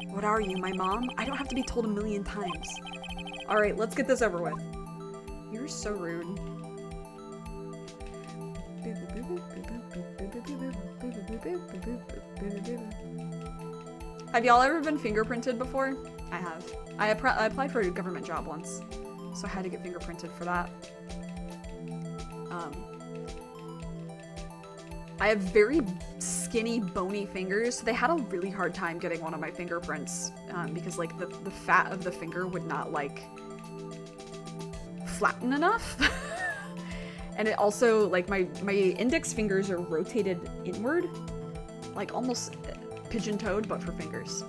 What are you, my mom? I don't have to be told a million times. Alright, let's get this over with. You're so rude. Have y'all ever been fingerprinted before? I have. I applied for a government job once, so I had to get fingerprinted for that. I have very skinny, bony fingers, so they had a really hard time getting one of my fingerprints because, like, the fat of the finger would not, like, flatten enough. And it also, like, my index fingers are rotated inward, like, almost pigeon-toed, but for fingers.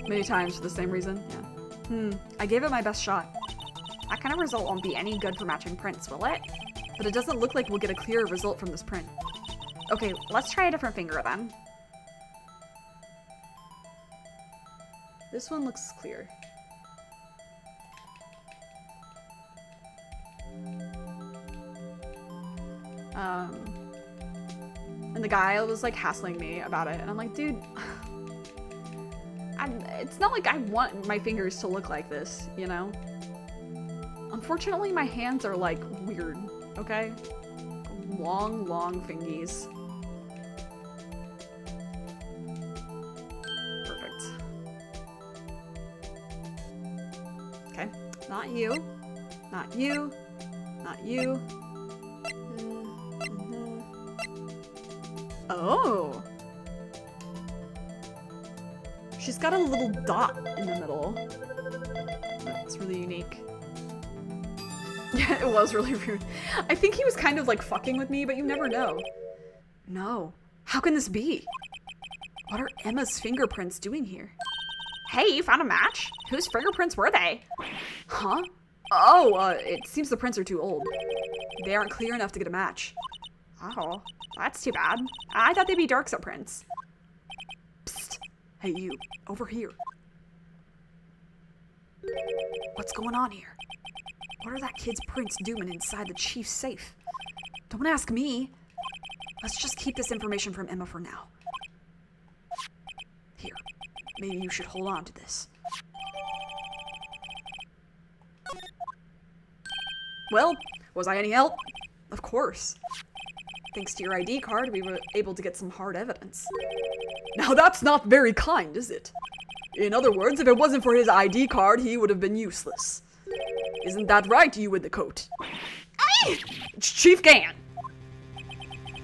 Many times for the same reason, yeah. I gave it my best shot. That kind of result won't be any good for matching prints, will it? But it doesn't look like we'll get a clearer result from this print. Okay, let's try a different finger then. This one looks clear. And the guy was like hassling me about it, and I'm like, dude, it's not like I want my fingers to look like this, you know? Unfortunately, my hands are like weird, okay? Long, long fingies. Perfect. Okay, not you, not you, not you. Oh. She's got a little dot in the middle. That's really unique. Yeah, it was really rude. I think he was kind of like fucking with me, but you never know. No. How can this be? What are Emma's fingerprints doing here? Hey, you found a match? Whose fingerprints were they? Huh? Oh, it seems the prints are too old. They aren't clear enough to get a match. Oh, that's too bad. I thought they'd be Darksa prints. Psst. Hey, you. Over here. What's going on here? What are that kid's prints doing inside the chief's safe? Don't ask me. Let's just keep this information from Emma for now. Here. Maybe you should hold on to this. Well, was I any help? Of course. Thanks to your ID card, we were able to get some hard evidence. Now that's not very kind, is it? In other words, if it wasn't for his ID card, he would have been useless. Isn't that right, you with the coat? Hey! It's Chief Gan!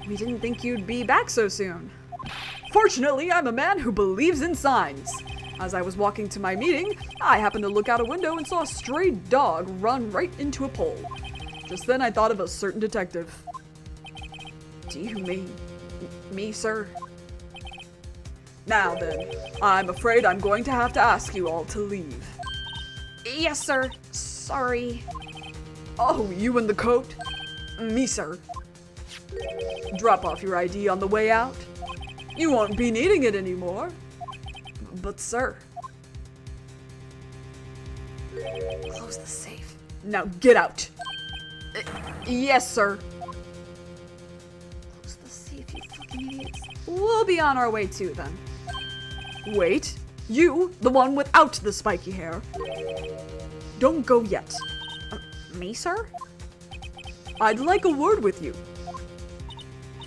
We didn't think you'd be back so soon. Fortunately, I'm a man who believes in signs. As I was walking to my meeting, I happened to look out a window and saw a stray dog run right into a pole. Just then I thought of a certain detective. Do you mean me, sir? Now then, I'm afraid I'm going to have to ask you all to leave. Yes, sir. Sorry. Oh, you in the coat? Me, sir. Drop off your ID on the way out. You won't be needing it anymore. But, sir. Close the safe. Now get out. Yes, sir. Close the safe, you fucking idiots. We'll be on our way too, then. Wait. You, the one without the spiky hair. Don't go yet. Me, sir? I'd like a word with you.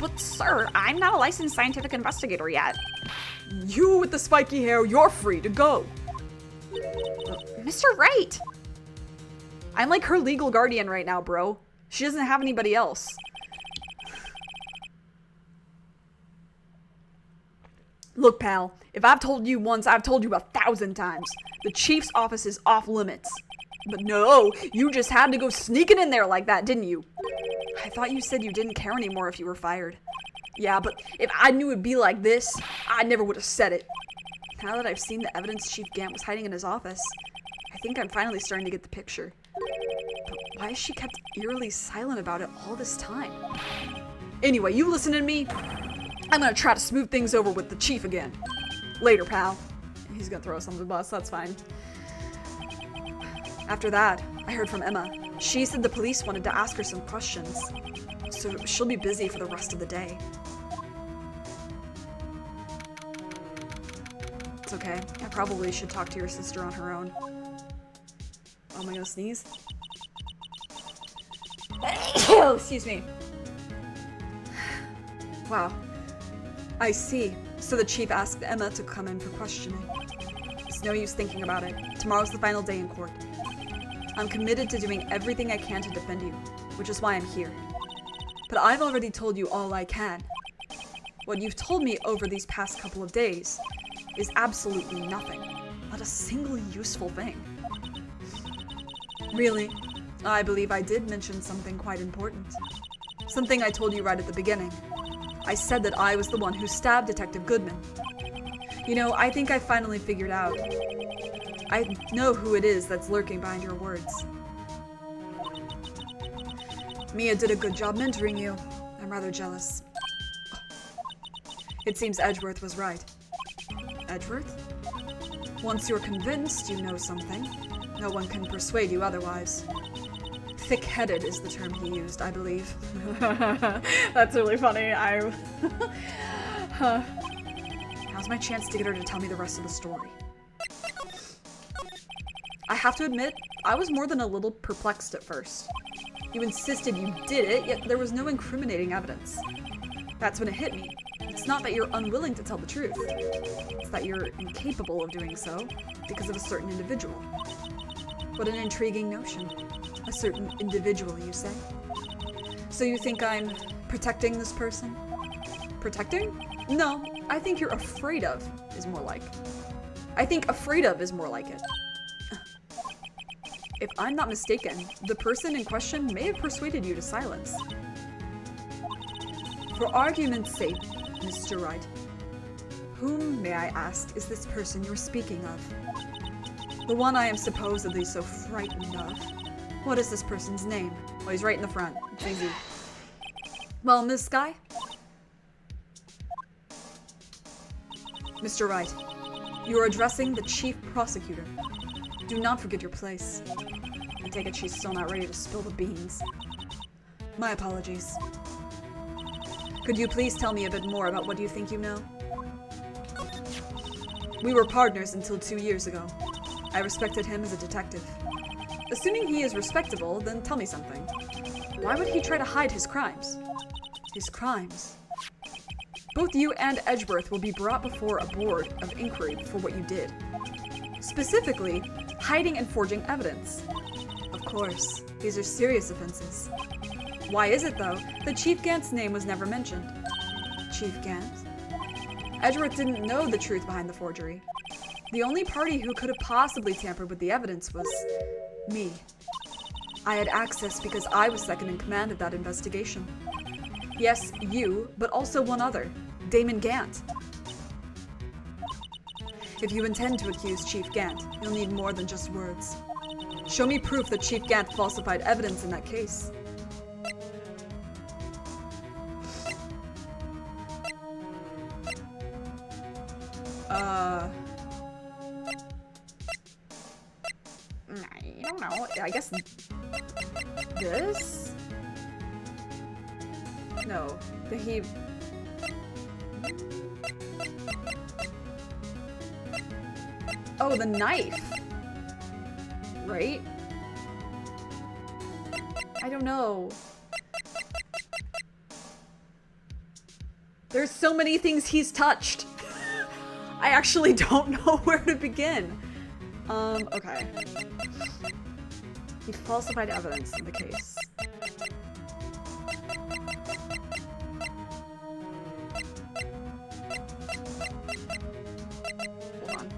But, sir, I'm not a licensed scientific investigator yet. You with the spiky hair, you're free to go. Mr. Wright! I'm like her legal guardian right now, bro. She doesn't have anybody else. Look, pal, if I've told you once, I've told you 1,000 times. The chief's office is off limits. But no, you just had to go sneaking in there like that, didn't you? I thought you said you didn't care anymore if you were fired. Yeah, but if I knew it'd be like this, I never would have said it. Now that I've seen the evidence Chief Gant was hiding in his office, I think I'm finally starting to get the picture. But why has she kept eerily silent about it all this time? Anyway, you listen to me? I'm gonna try to smooth things over with the chief again. Later, pal. He's gonna throw us under the bus, that's fine. After that, I heard from Emma. She said the police wanted to ask her some questions, so she'll be busy for the rest of the day. It's okay. I probably should talk to your sister on her own. Oh, am I gonna sneeze? Oh, excuse me. Wow. I see. So the chief asked Emma to come in for questioning. It's no use thinking about it. Tomorrow's the final day in court. I'm committed to doing everything I can to defend you, which is why I'm here. But I've already told you all I can. What you've told me over these past couple of days is absolutely nothing. Not a single useful thing. Really, I believe I did mention something quite important. Something I told you right at the beginning. I said that I was the one who stabbed Detective Goodman. You know, I think I finally figured out. I know who it is that's lurking behind your words. Mia did a good job mentoring you. I'm rather jealous. It seems Edgeworth was right. Edgeworth? Once you're convinced you know something, no one can persuade you otherwise. Thick-headed is the term he used, I believe. That's really funny. Now's my chance to get her to tell me the rest of the story. I have to admit, I was more than a little perplexed at first. You insisted you did it, yet there was no incriminating evidence. That's when it hit me. It's not that you're unwilling to tell the truth. It's that you're incapable of doing so because of a certain individual. What an intriguing notion. A certain individual, you say? So you think I'm protecting this person? Protecting? No, I think you're afraid of is more like. I think afraid of is more like it. If I'm not mistaken, the person in question may have persuaded you to silence. For argument's sake, Mr. Wright, whom, may I ask, is this person you're speaking of? The one I am supposedly so frightened of. What is this person's name? Well, he's right in the front. It's easy. Well, Miss Skye? Mr. Wright, you are addressing the chief prosecutor. Do not forget your place. I take it she's still not ready to spill the beans. My apologies. Could you please tell me a bit more about what you think you know? We were partners until 2 years ago. I respected him as a detective. Assuming he is respectable, then tell me something. Why would he try to hide his crimes? His crimes? Both you and Edgeworth will be brought before a board of inquiry for what you did. Specifically, hiding and forging evidence. Of course, these are serious offenses. Why is it, though, that Chief Gant's name was never mentioned? Chief Gant? Edgeworth didn't know the truth behind the forgery. The only party who could have possibly tampered with the evidence was me. I had access because I was second in command of that investigation. Yes, you, but also one other, Damon Gant. If you intend to accuse Chief Gant, you'll need more than just words. Show me proof that Chief Gant falsified evidence in that case. I don't know. I guess this? No. He... Oh, the knife! Right? I don't know. There's so many things he's touched. I actually don't know where to begin. Okay. He falsified evidence in the case. Hold on.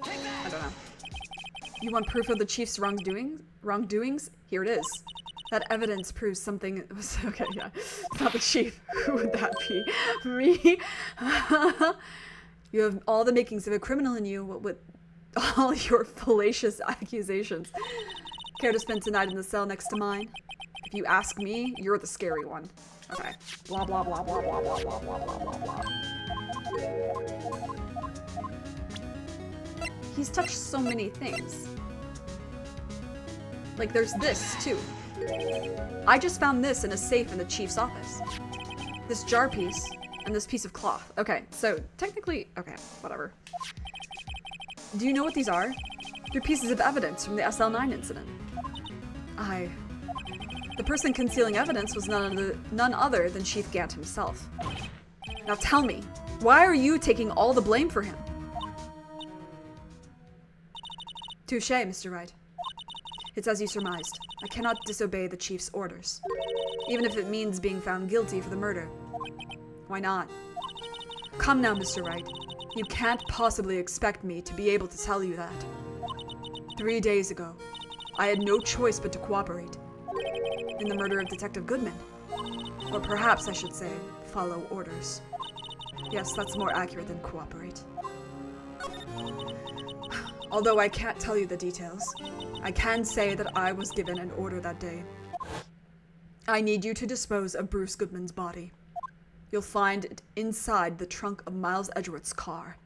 I don't know. You want proof of the chief's wrongdoings? Here it is. That evidence proves something was okay, yeah. It's not the chief. Who would that be? Me? You have all the makings of a criminal in you, what with all your fallacious accusations. Care to spend tonight in the cell next to mine? If you ask me, you're the scary one. Okay. Blah blah blah blah blah blah blah blah blah blah blah. He's touched so many things. Like there's this too. I just found this in a safe in the chief's office. This jar piece and this piece of cloth. Okay, so technically, okay, whatever. Do you know what these are? They're pieces of evidence from the SL9 incident. The person concealing evidence was none other than Chief Gant himself. Now tell me, why are you taking all the blame for him? Touché, Mr. Wright. It's as you surmised. I cannot disobey the chief's orders, even if it means being found guilty for the murder. Why not? Come now, Mr. Wright. You can't possibly expect me to be able to tell you that. 3 days ago, I had no choice but to cooperate in the murder of Detective Goodman. Or perhaps I should say, follow orders. Yes, that's more accurate than cooperate. Although I can't tell you the details, I can say that I was given an order that day. I need you to dispose of Bruce Goodman's body. You'll find it inside the trunk of Miles Edgeworth's car.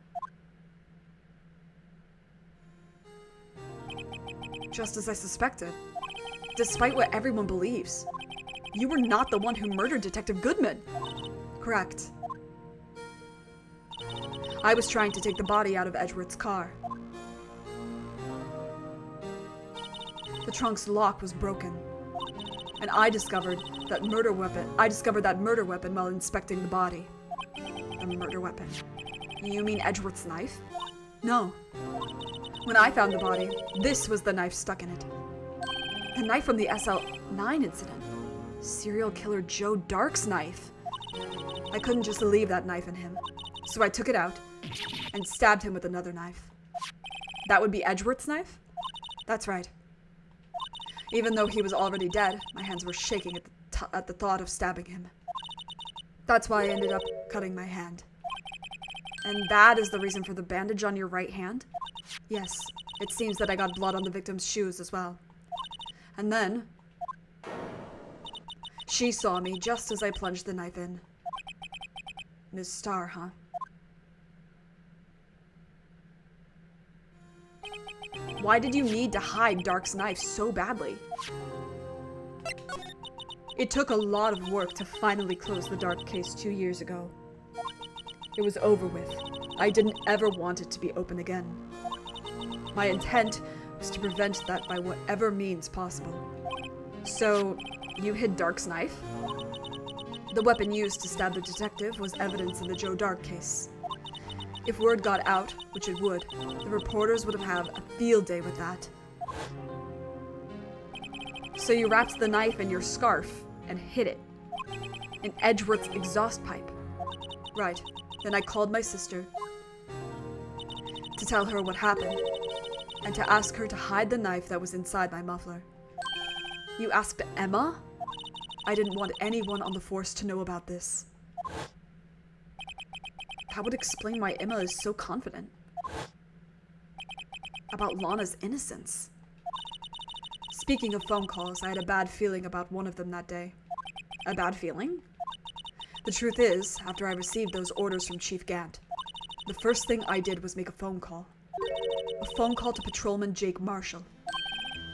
Just as I suspected. Despite what everyone believes, you were not the one who murdered Detective Goodman. Correct. I was trying to take the body out of Edgeworth's car. The trunk's lock was broken, and I discovered that murder weapon while inspecting the body. The murder weapon? You mean Edgeworth's knife? No. When I found the body, this was the knife stuck in it. The knife from the SL9 incident. Serial killer Joe Dark's knife. I couldn't just leave that knife in him, so I took it out and stabbed him with another knife. That would be Edgeworth's knife? That's right. Even though he was already dead, my hands were shaking at the thought of stabbing him. That's why I ended up cutting my hand. And that is the reason for the bandage on your right hand? Yes, it seems that I got blood on the victim's shoes as well. And then, she saw me just as I plunged the knife in. Ms. Starr, huh? Why did you need to hide Dark's knife so badly? It took a lot of work to finally close the Dark case 2 years ago. It was over with. I didn't ever want it to be open again. My intent was to prevent that by whatever means possible. So, you hid Dark's knife? The weapon used to stab the detective was evidence in the Joe Dark case. If word got out, which it would, the reporters would have had a field day with that. So you wrapped the knife in your scarf and hid it in Edgeworth's exhaust pipe. Right. Then I called my sister to tell her what happened and to ask her to hide the knife that was inside my muffler. You asked Emma? I didn't want anyone on the force to know about this. That would explain why Emma is so confident about Lana's innocence. Speaking of phone calls, I had a bad feeling about one of them that day. A bad feeling? The truth is, after I received those orders from Chief Gant, the first thing I did was make a phone call. A phone call to Patrolman Jake Marshall.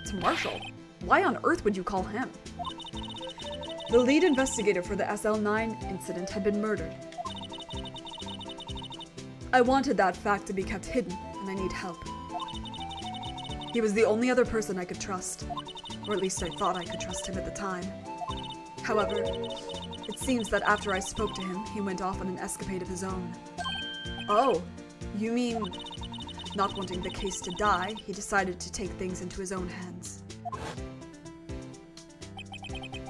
To Marshall? Why on earth would you call him? The lead investigator for the SL9 incident had been murdered. I wanted that fact to be kept hidden, and I need help. He was the only other person I could trust, or at least I thought I could trust him at the time. However, it seems that after I spoke to him, he went off on an escapade of his own. Oh, you mean, not wanting the case to die, he decided to take things into his own hands.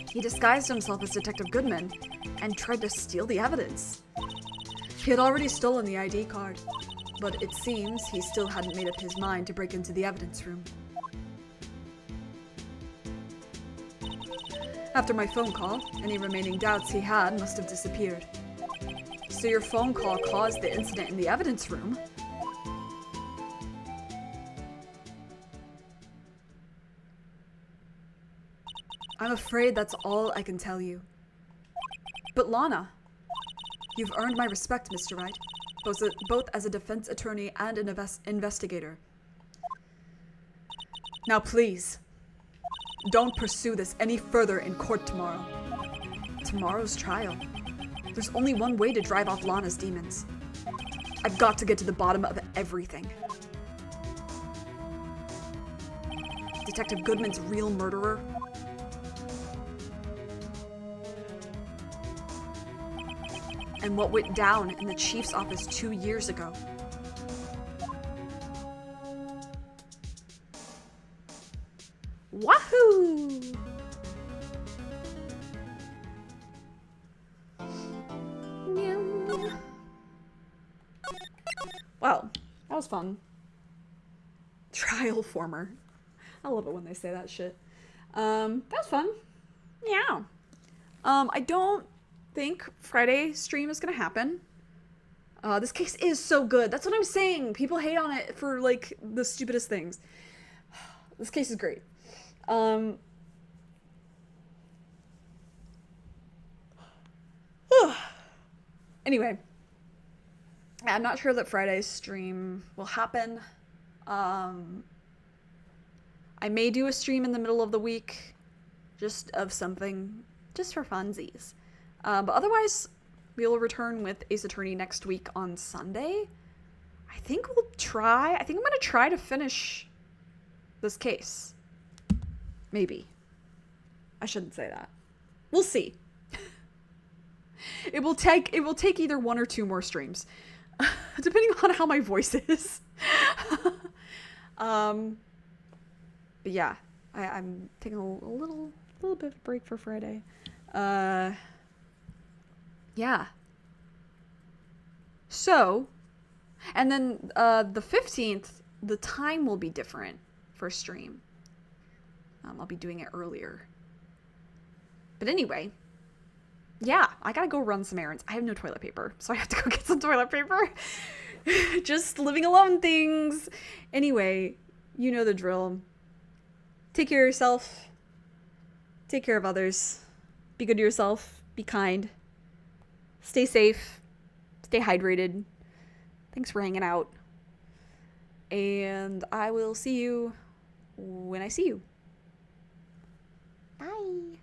He disguised himself as Detective Goodman and tried to steal the evidence. He had already stolen the ID card, but it seems he still hadn't made up his mind to break into the evidence room. After my phone call, any remaining doubts he had must have disappeared. So your phone call caused the incident in the evidence room? I'm afraid that's all I can tell you. But Lana, you've earned my respect, Mr. Wright, both as a defense attorney and an investigator. Now please, don't pursue this any further in court tomorrow. Tomorrow's trial. There's only one way to drive off Lana's demons. I've got to get to the bottom of everything. Detective Goodman's real murderer? And what went down in the chief's office 2 years ago. Wahoo! Well, that was fun. Trial former. I love it when they say that shit. That was fun. Yeah. I don't think Friday stream is gonna happen. This case is so good. That's what I'm saying. People hate on it for, like, the stupidest things. This case is great. Anyway, I'm not sure that Friday's stream will happen. I may do a stream in the middle of the week, just of something, just for funsies. But otherwise, we will return with Ace Attorney next week on Sunday. I think I'm going to try to finish this case. Maybe. I shouldn't say that. We'll see. It will take either 1 or 2 more streams, depending on how my voice is. But yeah, I'm taking a little bit of a break for Friday. Yeah. So, and then the 15th, the time will be different for stream. I'll be doing it earlier. But anyway, yeah, I gotta go run some errands. I have no toilet paper, so I have to go get some toilet paper. Just living alone things. Anyway, you know the drill. Take care of yourself. Take care of others. Be good to yourself. Be kind. Stay safe. Stay hydrated. Thanks for hanging out. And I will see you when I see you. Bye.